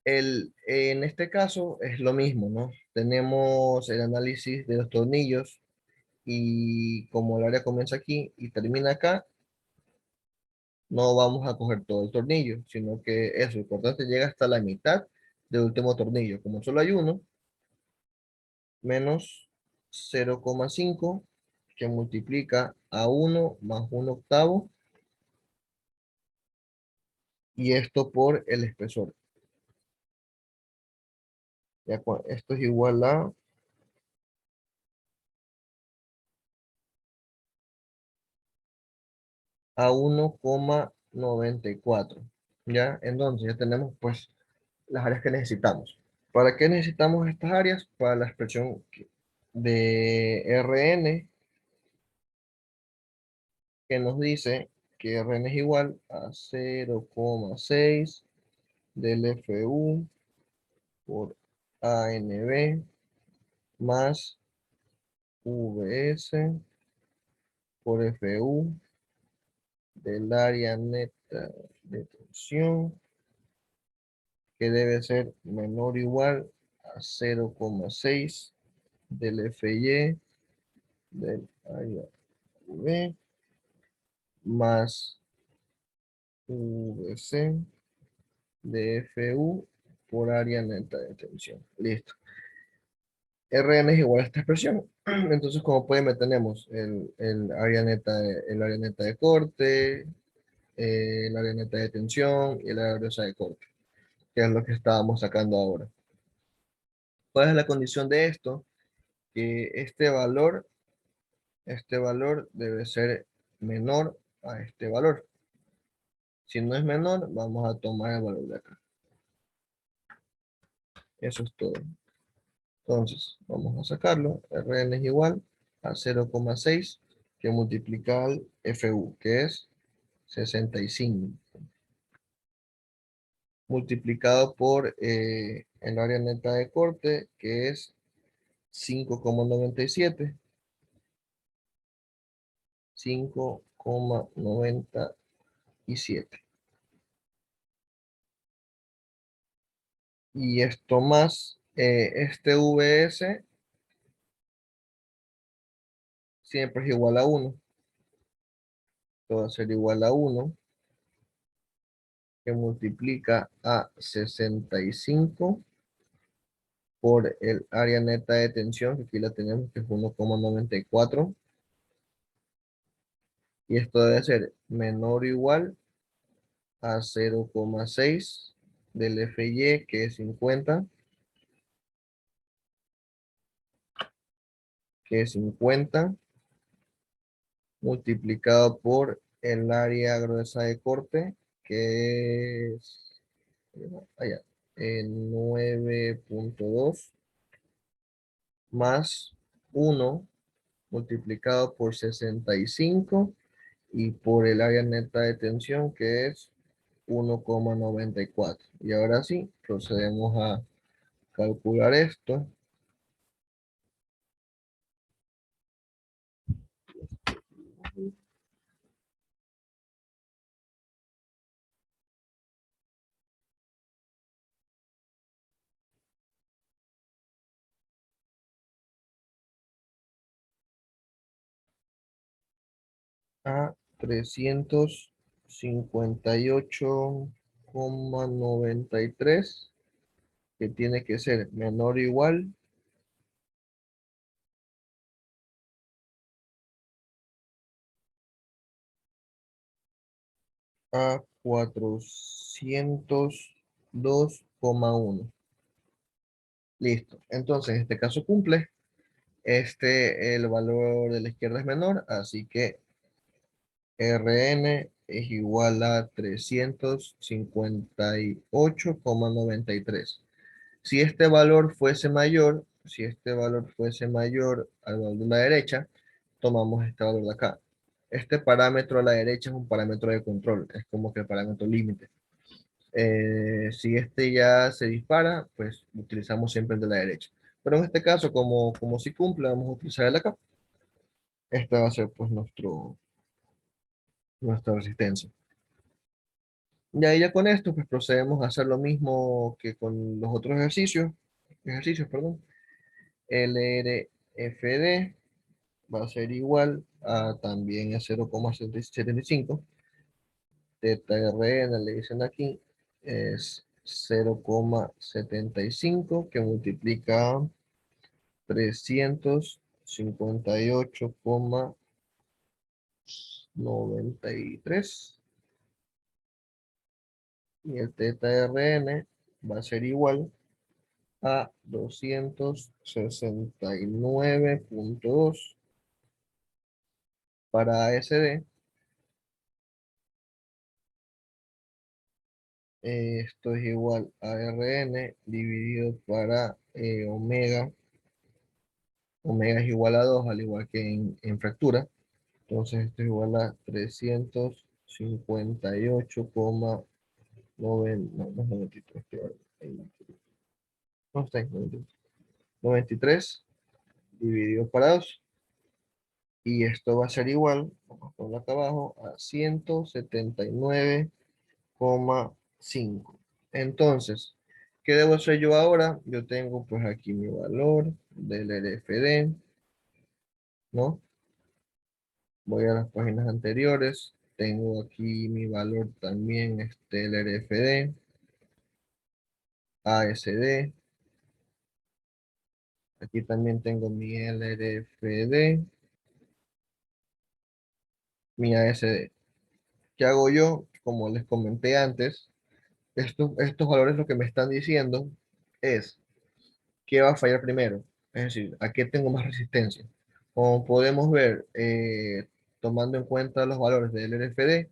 en este caso es lo mismo, ¿no? Tenemos el análisis de los tornillos, y como el área comienza aquí y termina acá, no vamos a coger todo el tornillo, sino que eso, el cortante llega hasta la mitad del último tornillo. Como solo hay uno, menos 0,5 que multiplica a 1 más 1/8 y esto por el espesor. Ya, esto es igual a 1,94. ¿Ya? Entonces ya tenemos pues las áreas que necesitamos. ¿Para qué necesitamos estas áreas? Para la expresión de Rn que nos dice que Rn es igual a 0,6 del Fu por ANB más Vs por Fu del área neta de tensión que debe ser menor o igual a 0,6 del Fy del área V más Vc de Fu por área neta de tensión. Listo. Rn es igual a esta expresión. Entonces, como pueden ver, tenemos el área neta de corte, el área neta de tensión y el área gruesa de corte, que es lo que estábamos sacando ahora. ¿Cuál es la condición de esto? Que este valor debe ser menor a este valor. Si no es menor, vamos a tomar el valor de acá. Eso es todo. Entonces, vamos a sacarlo. Rn es igual a 0,6 que multiplica al Fu, que es 65, multiplicado por el área neta de corte, que es 5,97. 5,97. Y esto más este Vs siempre es igual a 1. Esto va a ser igual a 1 que multiplica a 65 por el área neta de tensión, que aquí la tenemos, que es 1,94. Y esto debe ser menor o igual a 0,6 del Fy, que es 50, multiplicado por el área gruesa de corte, que es allá, 9,2 más 1 multiplicado por 65 y por el área neta de tensión, que es 1,94. Y ahora sí, procedemos a calcular esto. A 358,93, que tiene que ser menor o igual a 402,1. Listo. Entonces, en este caso cumple. El valor de la izquierda es menor, así que Rn es igual a 358,93. Si este valor fuese mayor al valor de la derecha, tomamos este valor de acá. Este parámetro a la derecha es un parámetro de control, es como que el parámetro límite. Si este ya se dispara, pues utilizamos siempre el de la derecha. Pero en este caso, como si cumple, vamos a utilizar el de acá. Esta va a ser pues nuestra resistencia. Y ahí ya con esto, pues procedemos a hacer lo mismo que con los otros ejercicios, perdón. LRFD va a ser igual a también a 0,75 teta RN, le dicen aquí, es 0,75 que multiplica 358,93 y el teta RN va a ser igual a 269,2 para ASD. Esto es igual a RN dividido para omega. Omega es igual a 2 al igual que en fractura. Entonces esto es igual a 358,9, no, no es 93, no está en 93 dividido para 2. Y esto va a ser igual, vamos a ponerlo acá abajo, a 179,5. Entonces, ¿qué debo hacer yo ahora? Yo tengo pues aquí mi valor del RFD, ¿no? Voy a las páginas anteriores. Tengo aquí mi valor también, el RFD, ASD. Aquí también tengo mi LRFD, mi ASD. ¿Qué hago yo? Como les comenté antes, estos valores lo que me están diciendo es qué va a fallar primero. Es decir, a qué tengo más resistencia. Como podemos ver, tomando en cuenta los valores del LRFD,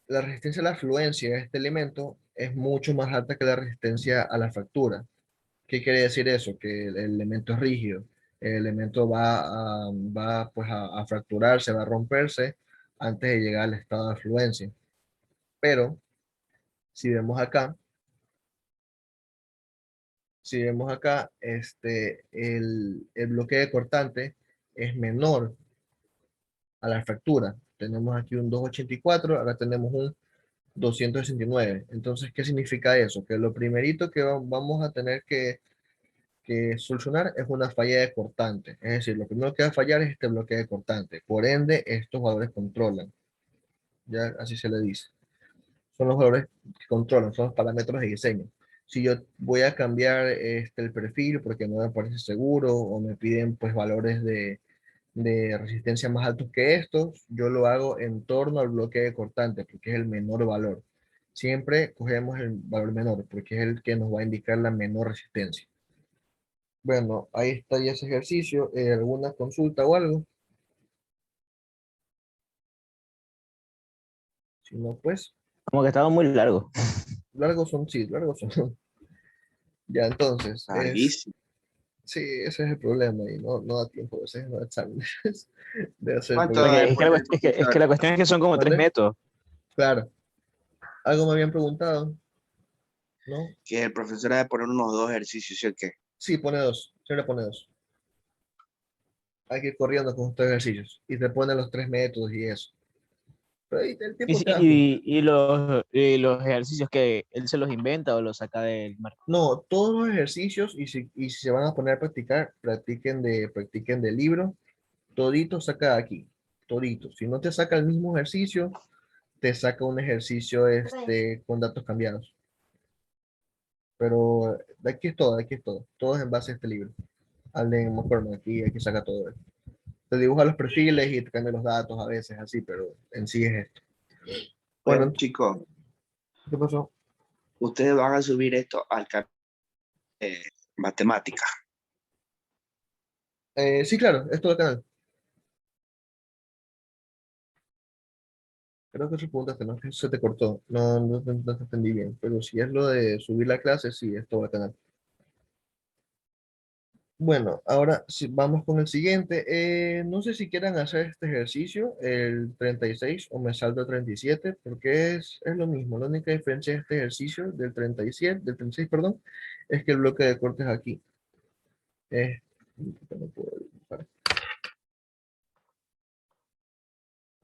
la resistencia a la fluencia de este elemento es mucho más alta que la resistencia a la fractura. ¿Qué quiere decir eso? Que el elemento es rígido. El elemento va pues a fracturarse, va a romperse antes de llegar al estado de fluencia. Pero si vemos acá, el bloque de cortante es menor a la fractura. Tenemos aquí un 284, acá tenemos un 269. Entonces, ¿qué significa eso? Que lo primerito que vamos a tener que solucionar es una falla de cortante. Es decir, lo primero que va a fallar es este bloque de cortante. Por ende, estos valores controlan. Ya así se le dice. Son los valores que controlan, son los parámetros de diseño. Si yo voy a cambiar el perfil porque no me parece seguro o me piden pues valores de resistencia más altos que estos, yo lo hago en torno al bloque de cortante porque es el menor valor. Siempre cogemos el valor menor porque es el que nos va a indicar la menor resistencia. Bueno, ahí está ya ese ejercicio. ¿Alguna consulta o algo? Si no, pues, Como que estaba muy largo. largos son, sí, largos son. Ya, entonces, Larguísimo. sí, ese es el problema y no da tiempo a veces en los exámenes de hacer el ¿Cuánto programa. da Porque es que después del es que profesor? la cuestión es que son como tres ¿Mande? métodos. Claro. ¿Algo me habían preguntado? ¿No? Que el profesor ha de poner unos dos ejercicios, ¿sí o qué? Sí, pone dos. Siempre pone dos. Hay que ir corriendo con estos ejercicios y te pone los tres métodos y eso. Pero ahí el Y, tiempo sí, te da justo. y los ejercicios que él se los inventa o los saca del marco. No, todos los ejercicios y si se van a poner a practicar, practiquen de libro. Todito saca aquí, todito. Si no te saca el mismo ejercicio, te saca un ejercicio con datos cambiados. Pero de aquí es todo, de aquí es todo. Todo es en base a este libro. Allen McCormick, aquí saca todo. Te dibuja los perfiles y te cambia los datos a veces, así, pero en sí es esto. Oigan, Bueno, chicos, ¿qué pasó? ustedes van a subir esto al canal de matemática. Sí, claro, es todo el canal. Creo que preguntaste, ¿no? Que se te cortó. No te entendí bien. Pero si es lo de subir la clase, sí, es todo el canal. Bueno, ahora sí, vamos con el siguiente. No sé si quieran hacer este ejercicio, el 36 o me salto el 37, porque es lo mismo. La única diferencia de este ejercicio del 36, perdón, es que el bloque de cortes aquí es... No puedo dibujar.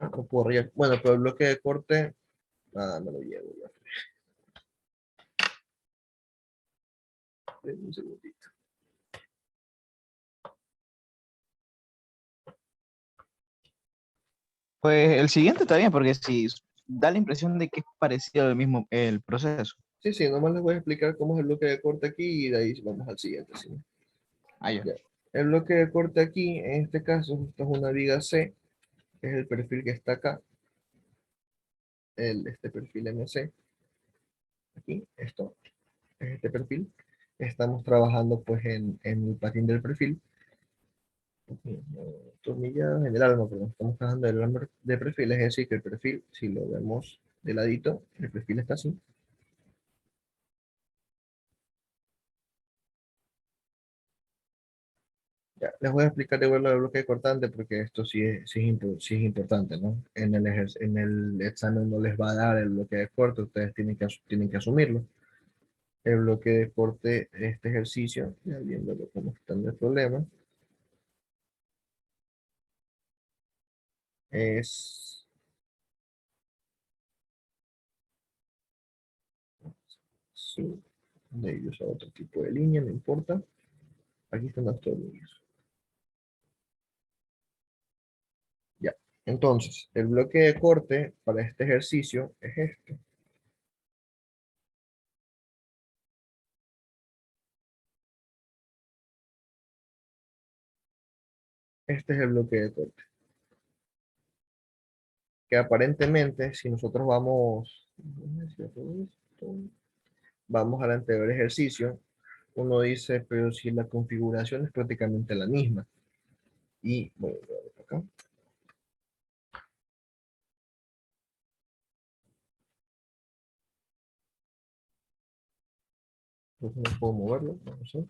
No puedo rayar. Bueno, pero el bloque de corte, nada, me lo llevo ya. Un segundito. Pues el siguiente está bien, porque si da la impresión de que es parecido al mismo el proceso. Sí, sí, nomás les voy a explicar cómo es el bloque de corte aquí y de ahí vamos al siguiente. ¿Sí? Ah, ya. Ya. El bloque de corte aquí, en este caso, esto es una viga C, que es el perfil que está acá, este perfil MC, aquí, esto es este perfil. Estamos trabajando pues en el patín del perfil, tornillado en el alma, perdón, estamos trabajando en el alma de perfil, es decir, que el perfil, si lo vemos de ladito, el perfil está así. Ya, les voy a explicar de vuelta el bloque cortante porque esto sí es importante, ¿no? En el examen no les va a dar el bloque de corte, ustedes tienen que asumirlo. El bloque de corte, este ejercicio, ya viéndolo cómo está el problema, es sí, de ellos a otro tipo de línea, no importa. Aquí están los tornillos. Ya. Entonces, el bloque de corte para este ejercicio es este. Este es el bloque de corte. Que aparentemente, si nosotros vamos al anterior ejercicio, uno dice, pero si la configuración es prácticamente la misma. Y, bueno, voy a ver acá. Entonces no puedo moverlo, no sé.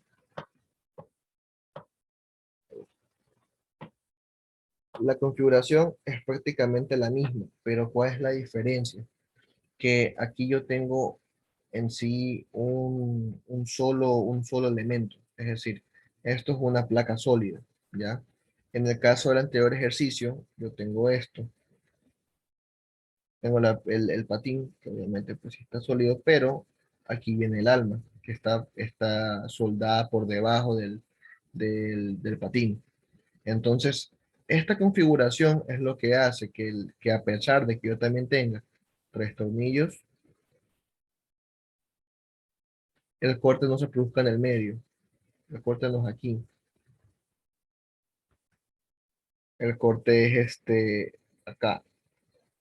La configuración es prácticamente la misma, pero ¿cuál es la diferencia? Que aquí yo tengo en sí un solo elemento, es decir, esto es una placa sólida, ¿ya? En el caso del anterior ejercicio, yo tengo esto, tengo el patín, que obviamente pues sí está sólido, pero aquí viene el alma, que está soldada por debajo del patín. Entonces, esta configuración es lo que hace que a pesar de que yo también tenga tres tornillos, el corte no se produzca en el medio. El corte no es aquí. El corte es acá,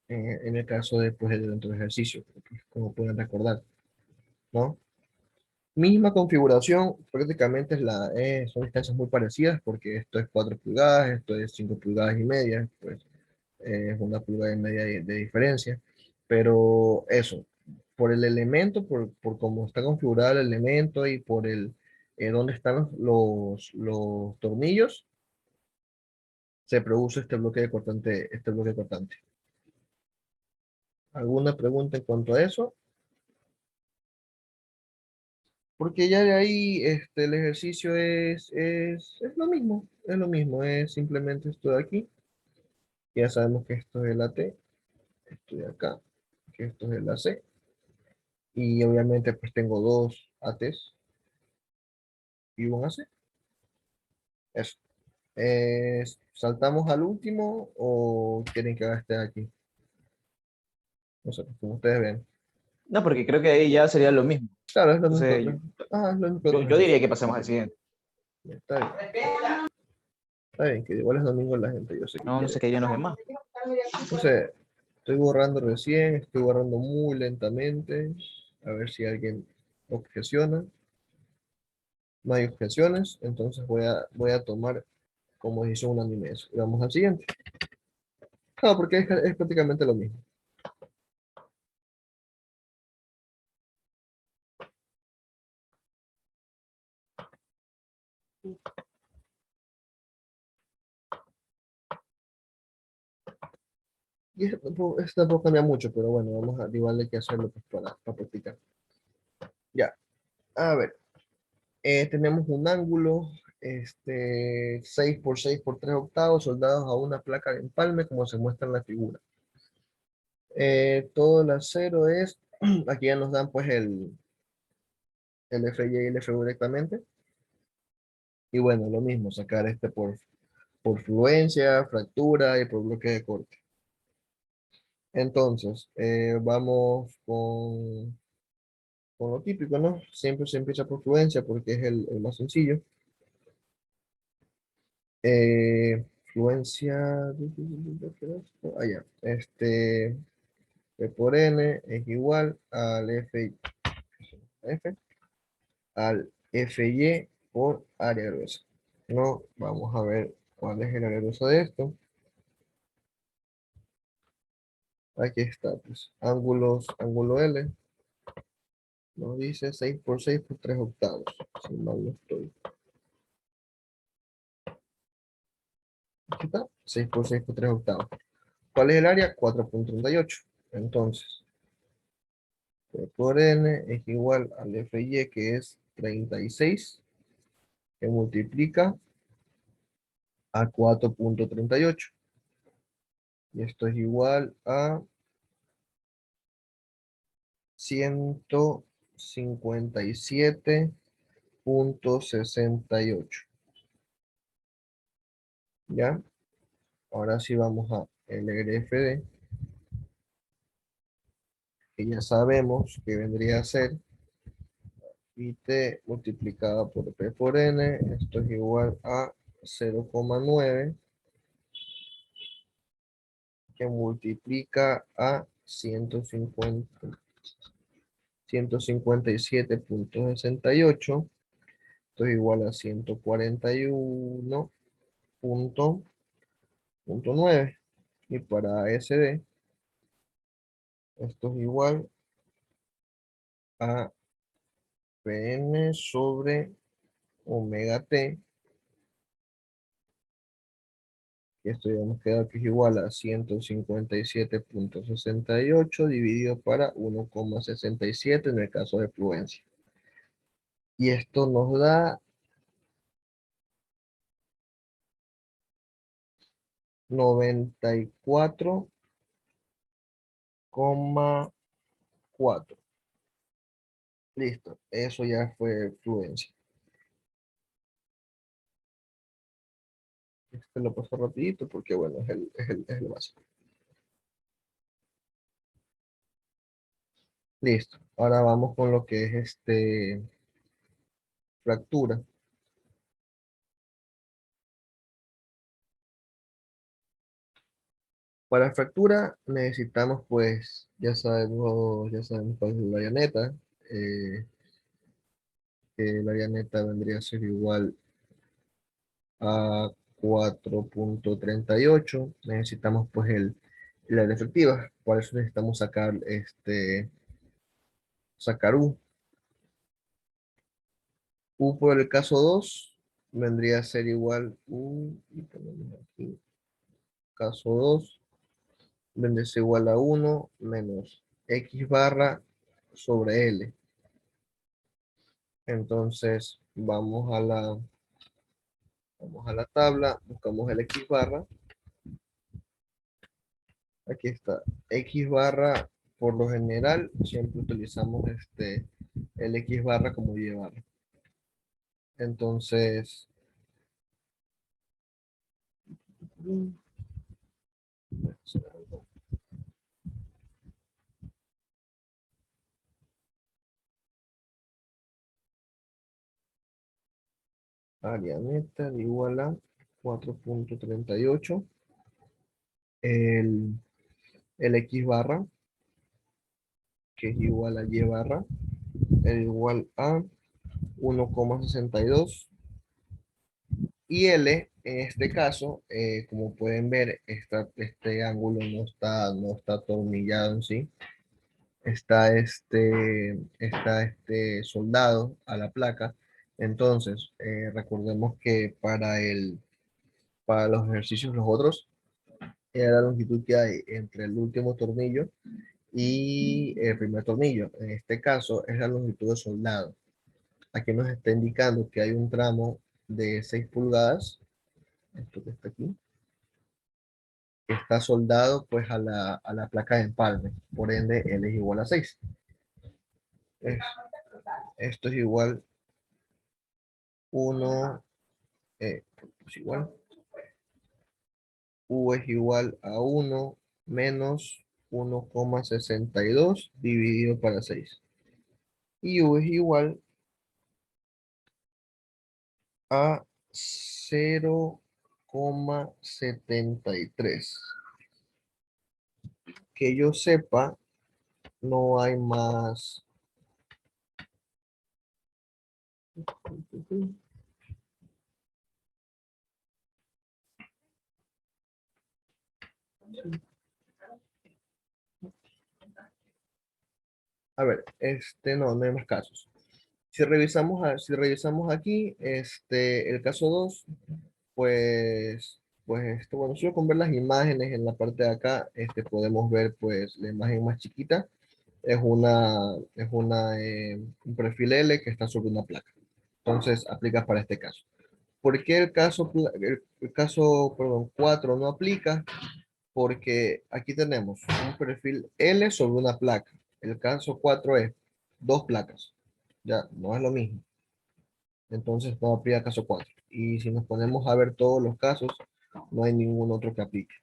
en el caso de, pues, de dentro del ejercicio, pues, como pueden recordar, ¿no? Misma configuración, prácticamente son distancias muy parecidas porque esto es 4 pulgadas, esto es 5 pulgadas y media, pues es una pulgada y media de diferencia, pero eso, por el elemento, por cómo está configurado el elemento y por dónde están los tornillos, se produce este bloque cortante. ¿Alguna pregunta en cuanto a eso? Porque ya de ahí el ejercicio es lo mismo, es simplemente esto de aquí. Ya sabemos que esto es la T, esto de acá, que esto es la C. Y obviamente pues tengo dos ATs y un AC. Eso. ¿Saltamos al último o quieren que haga este de aquí? No sé, como ustedes ven. No, porque creo que ahí ya sería lo mismo. Claro, es lo mismo. Entonces, Ah, es lo mismo que otro yo ejercicio. diría que pasemos al siguiente. Está bien. Está bien, que igual es domingo la gente, yo sé que No, no quiere. sé qué dirían los demás. No sé, estoy borrando recién, estoy borrando muy lentamente. A ver si alguien objeciona. No hay objeciones, entonces voy a tomar como decisión unánime eso. Y vamos al siguiente. Claro, porque es prácticamente lo mismo. Y esto tampoco cambia mucho, pero bueno, igual hay que hacerlo pues, para practicar. Ya, a ver, tenemos un ángulo, 6 por 6 por 3 octavos, soldados a una placa de empalme, como se muestra en la figura. Todo el acero es, aquí ya nos dan pues el FY y el FU directamente. Y bueno, lo mismo, sacar por fluencia, fractura y por bloque de corte. Entonces, vamos con lo típico, ¿no? Siempre se empieza por fluencia porque es el más sencillo. Fluencia, allá, P por N es igual al F al FY por área gruesa. No, vamos a ver cuál es el área gruesa de esto. Aquí está, pues, ángulo L, nos dice 6 por 6 por 3 octavos, si mal no estoy. Aquí está, 6 por 6 por 3 octavos. ¿Cuál es el área? 4.38. Entonces, P por N es igual al FY, que es 36, que multiplica a 4.38. Y esto es igual a 157.68. ¿Ya? Ahora sí vamos a LRFD, que ya sabemos que vendría a ser IT multiplicado por P por N. Esto es igual a 0,9, que multiplica a 157.68. Esto es igual a 141.9. Y para SD, esto es igual a Pn sobre omega t. Y esto ya nos queda que es igual a 157.68 dividido para 1,67 en el caso de fluencia. Y esto nos da 94,4. Listo, eso ya fue fluencia. Este lo paso rapidito porque bueno, es el básico. Listo, ahora vamos con lo que es fractura. Para fractura necesitamos, pues, ya sabemos cuál es la llaneta. eh, que la llaneta vendría a ser igual a 4.38. Necesitamos, pues, la área efectiva. Por eso necesitamos sacar U. U por el caso 2 vendría a ser igual U, y ponemos aquí, caso 2 vendría a ser igual a 1 menos X barra sobre L. Entonces, vamos a la tabla, buscamos el X barra. Aquí está. X barra, por lo general, siempre utilizamos el X barra como Y barra. Entonces, área neta igual a 4.38. El, el X barra, que es igual a Y barra, es igual a 1,62. Y L, en este caso, como pueden ver, este ángulo no está atornillado en sí. Está soldado a la placa. Entonces, recordemos que para los ejercicios, los otros, es la longitud que hay entre el último tornillo y el primer tornillo. En este caso, es la longitud de soldado. Aquí nos está indicando que hay un tramo de 6 pulgadas, esto que está aquí, que está soldado pues a la placa de empalme. Por ende, L es igual a 6. Es- Esto es igual 1, pues igual, U es igual a 1 menos 1,62 dividido para 6. Y U es igual a 0,73. Que yo sepa, no hay más. A ver, no hay más casos. Si revisamos aquí, el caso 2, bueno, solo con ver las imágenes en la parte de acá, podemos ver, pues, la imagen más chiquita un perfil L que está sobre una placa. Entonces, aplica para este caso. ¿Por qué el caso, perdón, 4 no aplica? Porque aquí tenemos un perfil L sobre una placa. El caso 4 es dos placas. Ya, no es lo mismo. Entonces no aplica caso 4. Y si nos ponemos a ver todos los casos, no hay ningún otro que aplique.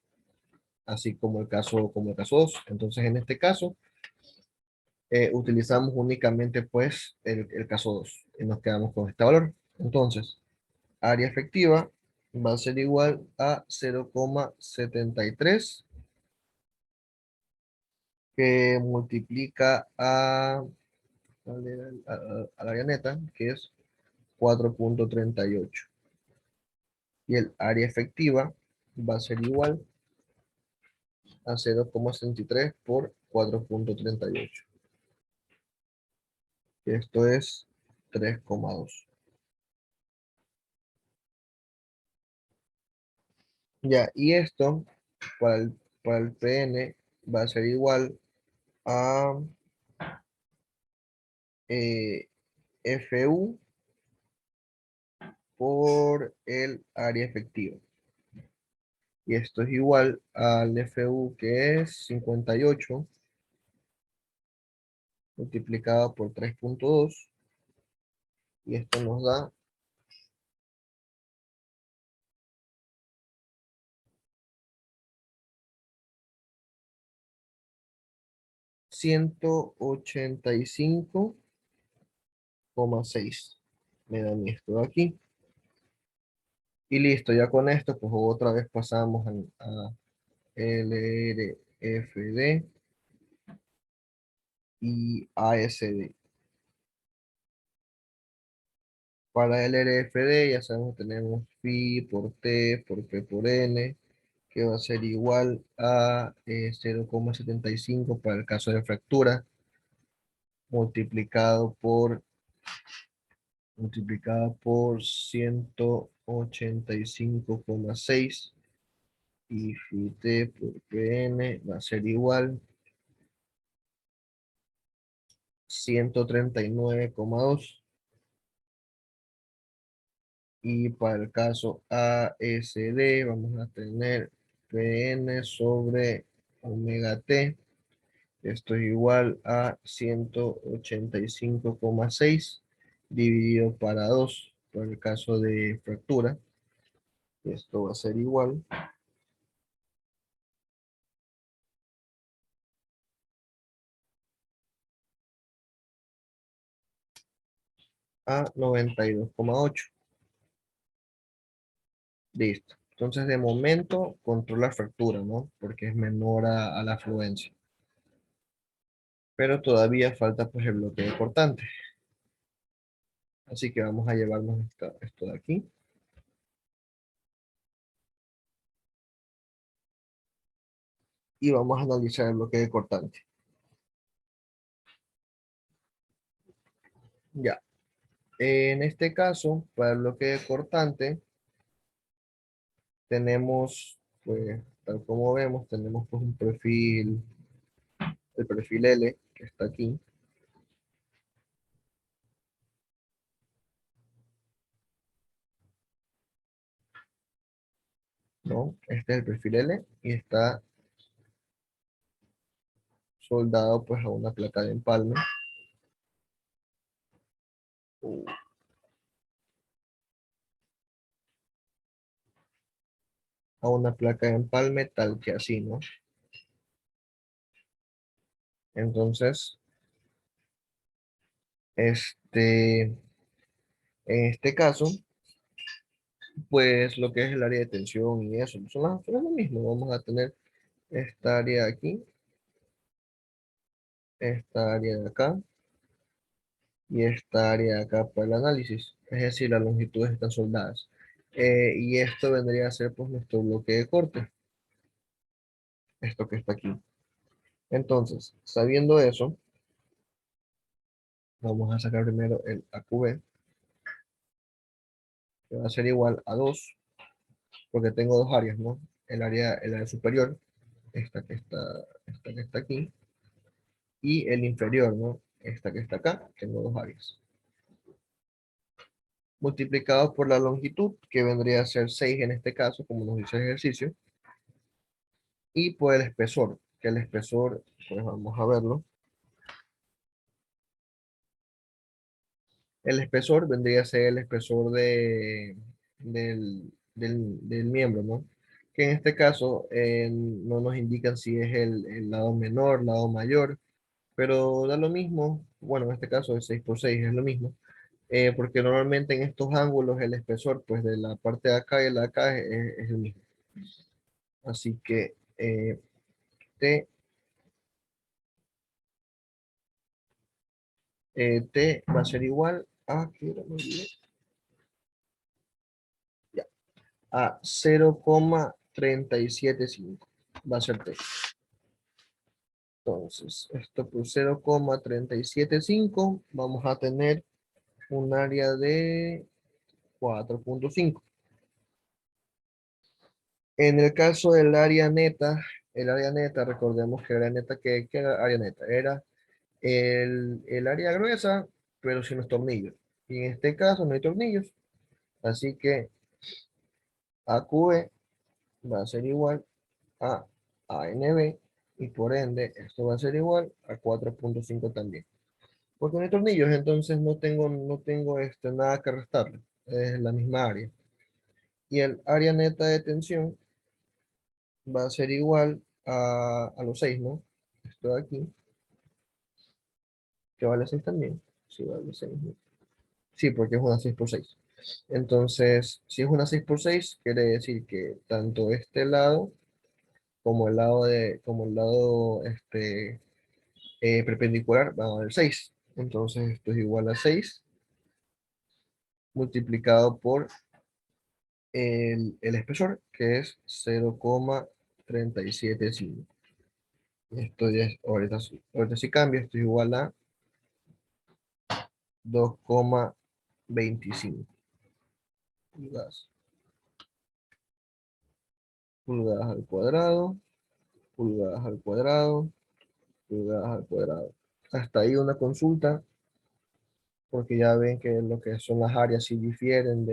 Así como el caso 2. Entonces en este caso, utilizamos únicamente pues el caso 2 y nos quedamos con este valor. Entonces, área efectiva va a ser igual a 0,73 que multiplica al área neta, que es 4,38. Y el área efectiva va a ser igual a 0,63 por 4,38. Esto es 3,2. Ya, y esto para el PN va a ser igual a FU por el área efectiva. Y esto es igual al FU, que es 58 multiplicado por 3,2. Y esto nos da 185,6. Me dan esto de aquí. Y listo, ya con esto, pues otra vez pasamos a LRFD y ASD. Para LRFD ya sabemos que tenemos phi por T por P por N, que va a ser igual a 0,75 para el caso de fractura, multiplicado por 185,6, y phi T por Pn va a ser igual 139,2. Y para el caso ASD vamos a tener Pn sobre omega T. Esto es igual a 185,6 dividido para 2 por el caso de fractura. Esto va a ser igual a 92,8. Listo. Entonces, de momento, controla fractura, ¿no? Porque es menor a la afluencia. Pero todavía falta, pues, el bloqueo cortante. Así que vamos a llevarnos esto de aquí. Y vamos a analizar el bloqueo cortante. Ya. En este caso, para el bloqueo cortante, tenemos, pues, tal como vemos, tenemos pues el perfil L que está aquí, ¿no? Este es el perfil L y está soldado pues a una placa de empalme. A una placa de empalme tal que así, ¿no? Entonces, en este caso, pues lo que es el área de tensión y eso, son lo mismo. Vamos a tener esta área aquí, esta área de acá y esta área de acá para el análisis. Es decir, las longitudes están soldadas. Y esto vendría a ser pues nuestro bloque de corte, esto que está aquí. Entonces, sabiendo eso, vamos a sacar primero el AQB, que va a ser igual a 2 porque tengo dos áreas, ¿no? El área superior, esta que está aquí, y el inferior, ¿no? Esta que está acá, tengo dos áreas. Multiplicado por la longitud, que vendría a ser 6 en este caso, como nos dice el ejercicio, y por el espesor, que el espesor, pues vamos a verlo. El espesor vendría a ser el espesor del miembro, ¿no? Que en este caso no nos indican si es el lado menor, lado mayor, pero da lo mismo. Bueno, en este caso es 6 por 6 es lo mismo, porque normalmente en estos ángulos el espesor, pues de la parte de acá y de la de acá es el mismo. Así que T, T va a ser igual a, ¿qué era? Me olvidé. Ya, a 0,375. Va a ser T. Entonces, esto por 0,375 vamos a tener un área de 4,5. En el caso del área neta, el área neta, recordemos que el área neta, ¿qué era área neta? Era el área gruesa, pero sin los tornillos. Y en este caso no hay tornillos, así que AQB va a ser igual a ANB y por ende esto va a ser igual a 4,5 también. Porque no hay tornillos, entonces no tengo nada que restarle. Es la misma área. Y el área neta de tensión va a ser igual a los 6, ¿no? Esto de aquí, que vale 6 también. Sí, vale 6, ¿no? Sí, porque es una 6 por 6. Entonces, si es una 6 por 6, quiere decir que tanto este lado como el lado perpendicular van a dar 6. Entonces, esto es igual a 6 multiplicado por el espesor, que es 0,375. Esto ya es, ahorita sí cambia, esto es igual a 2,25 pulgadas. Pulgadas al cuadrado, pulgadas al cuadrado, pulgadas al cuadrado. Hasta ahí una consulta, porque ya ven que lo que son las áreas sí difieren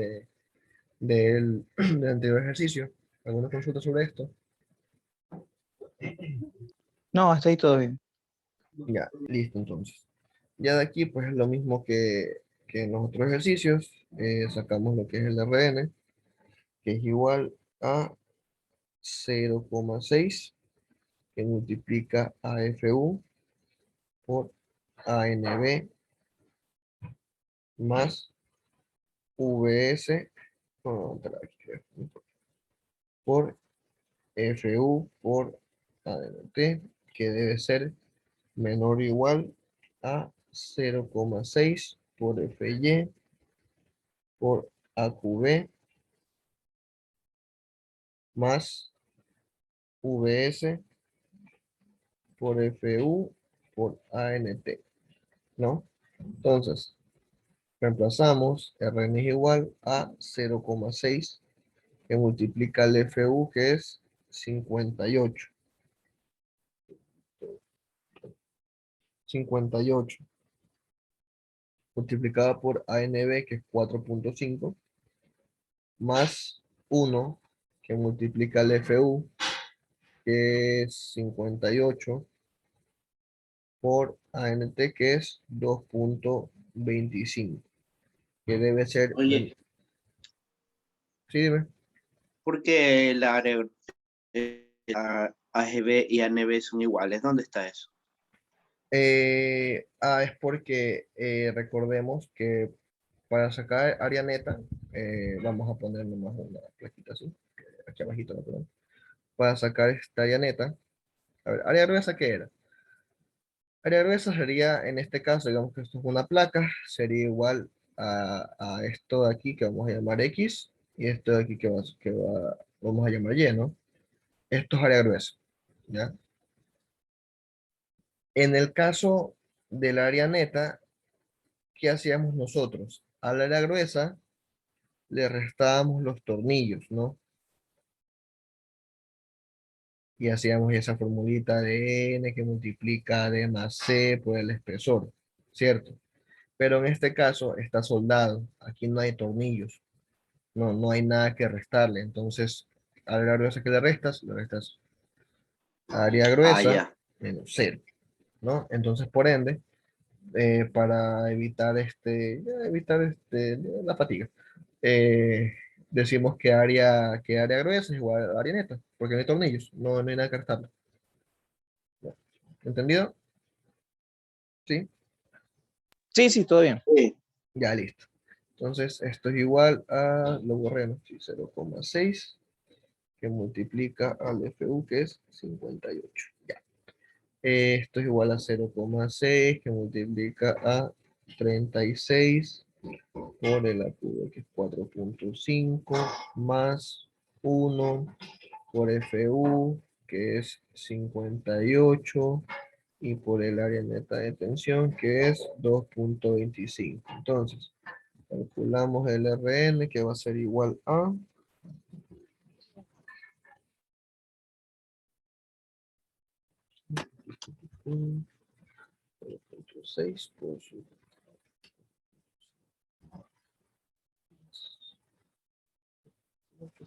del anterior ejercicio. ¿Alguna consulta sobre esto? No, hasta ahí todo bien. Ya, listo entonces. Ya de aquí, pues es lo mismo que en los otros ejercicios. Sacamos lo que es el RN, que es igual a 0,6 que multiplica AFU por ANB más VS no, espera, por FU por ANT, que debe ser menor o igual a 0,6 por FY por AQB más VS por FU por ANT, ¿no? Entonces, reemplazamos Rn es igual a 0,6 que multiplica el FU que es 58. 58 multiplicada por ANB que es 4,5 más 1 que multiplica el FU que es 58 por ANT que es 2,25 que debe ser, Oye, sí, dime. ¿por qué la AGB y ANB son iguales? ¿Dónde está eso? Es porque recordemos que para sacar área neta, vamos a poner nomás una plaquita así, aquí abajito, ¿no? Perdón. Para sacar esta área neta, a ver, área gruesa, ¿qué era? Área gruesa sería, en este caso, digamos que esto es una placa, sería igual a esto de aquí que vamos a llamar X, y esto de aquí vamos a llamar Y, ¿no? Esto es área gruesa, ¿ya? En el caso del área neta, ¿qué hacíamos nosotros? Al área gruesa le restábamos los tornillos, ¿no? Y hacíamos esa formulita de n que multiplica d más c por el espesor, ¿cierto? Pero en este caso está soldado, aquí no hay tornillos, no hay nada que restarle, entonces al área gruesa que le restas área Ah, gruesa ya. menos cero, ¿no? Entonces, por ende, para evitar la fatiga. Eh, Decimos que área gruesa es igual a área neta, porque no hay tornillos, no hay nada que restarle. ¿Entendido? Sí, Sí, sí, todo bien. Sí. ya listo. Entonces, esto es igual a, lo borré, ¿no? Sí, 0,6 que multiplica al FU, que es 58. Ya. Esto es igual a 0,6 que multiplica a 36 por el apuro, que es 4,5 más 1 por FU, que es 58, y por el área neta de tensión, que es 2,25. Entonces, calculamos el RN, que va a ser igual a 0,6 por su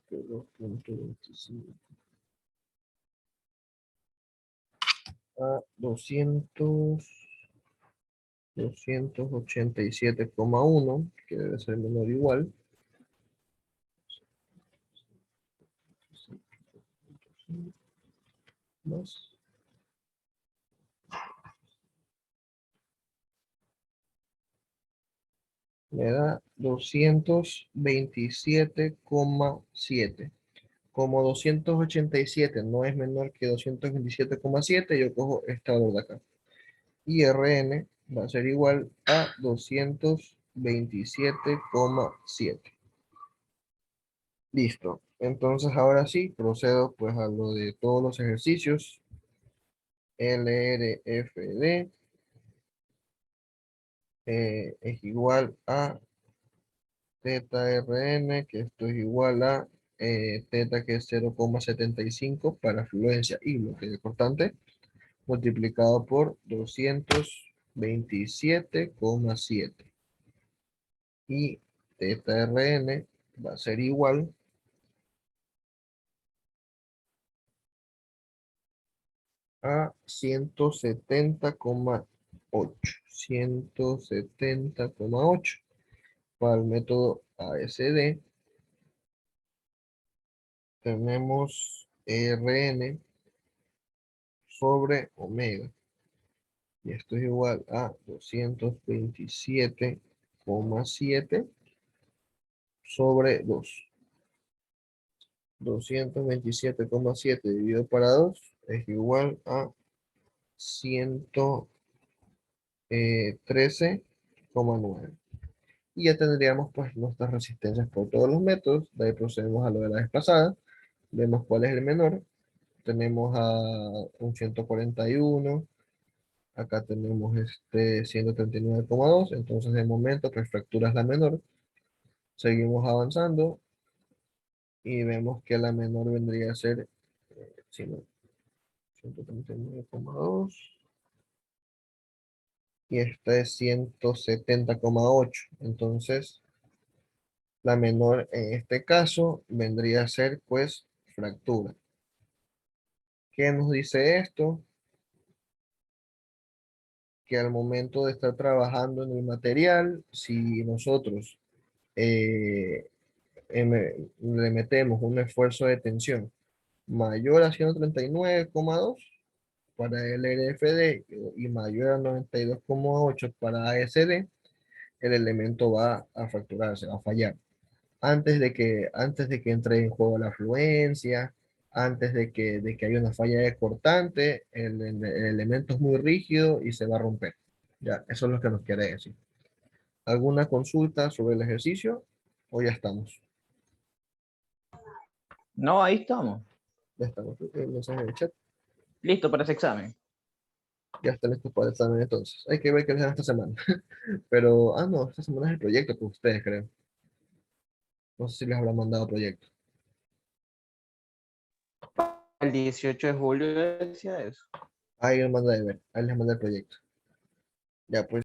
2,25 a 287,1, que debe ser menor o igual, más me da 227,7. Como 287 no es menor que 227,7, yo cojo esta valor de acá. Y Rn va a ser igual a 227,7. Listo. Entonces ahora sí, procedo pues a lo de todos los ejercicios. LRFD es igual a teta Rn, que esto es igual a teta, que es 0,75 para fluencia y bloque de cortante, multiplicado por 227,7. Y teta Rn va a ser igual a 170,8. 170,8. Para el método ASD tenemos Rn sobre omega. Y esto es igual a 227,7 sobre 2. 227,7 dividido para 2 es igual a 113,9. Y ya tendríamos pues nuestras resistencias por todos los métodos. De ahí procedemos a lo de la vez pasada. Vemos cuál es el menor. Tenemos a un 141. Acá tenemos 139,2. Entonces de momento pues fractura es la menor. Seguimos avanzando y vemos que la menor vendría a ser, si no, 139,2, y esta es 170,8. Entonces, la menor en este caso vendría a ser pues fractura. ¿Qué nos dice esto? Que al momento de estar trabajando en el material, si nosotros le metemos un esfuerzo de tensión mayor a 139,2, para LRFD y mayor a 92,8 para ASD, el elemento va a fracturarse, va a fallar. Antes de que entre en juego la fluencia, antes de que haya una falla de cortante, el elemento es muy rígido y se va a romper. Ya, eso es lo que nos quiere decir. ¿Alguna consulta sobre el ejercicio? O ya estamos. No, ahí estamos. Ya estamos. El mensaje en el chat. Listo para ese examen. Ya está listo para el examen entonces. Hay que ver qué les dan esta semana. Pero, no, esta semana es el proyecto con ustedes, creo. No sé si les habrán mandado proyecto. El 18 de julio decía eso. Ahí les manda de ver. Ahí les manda el proyecto. Ya, pues.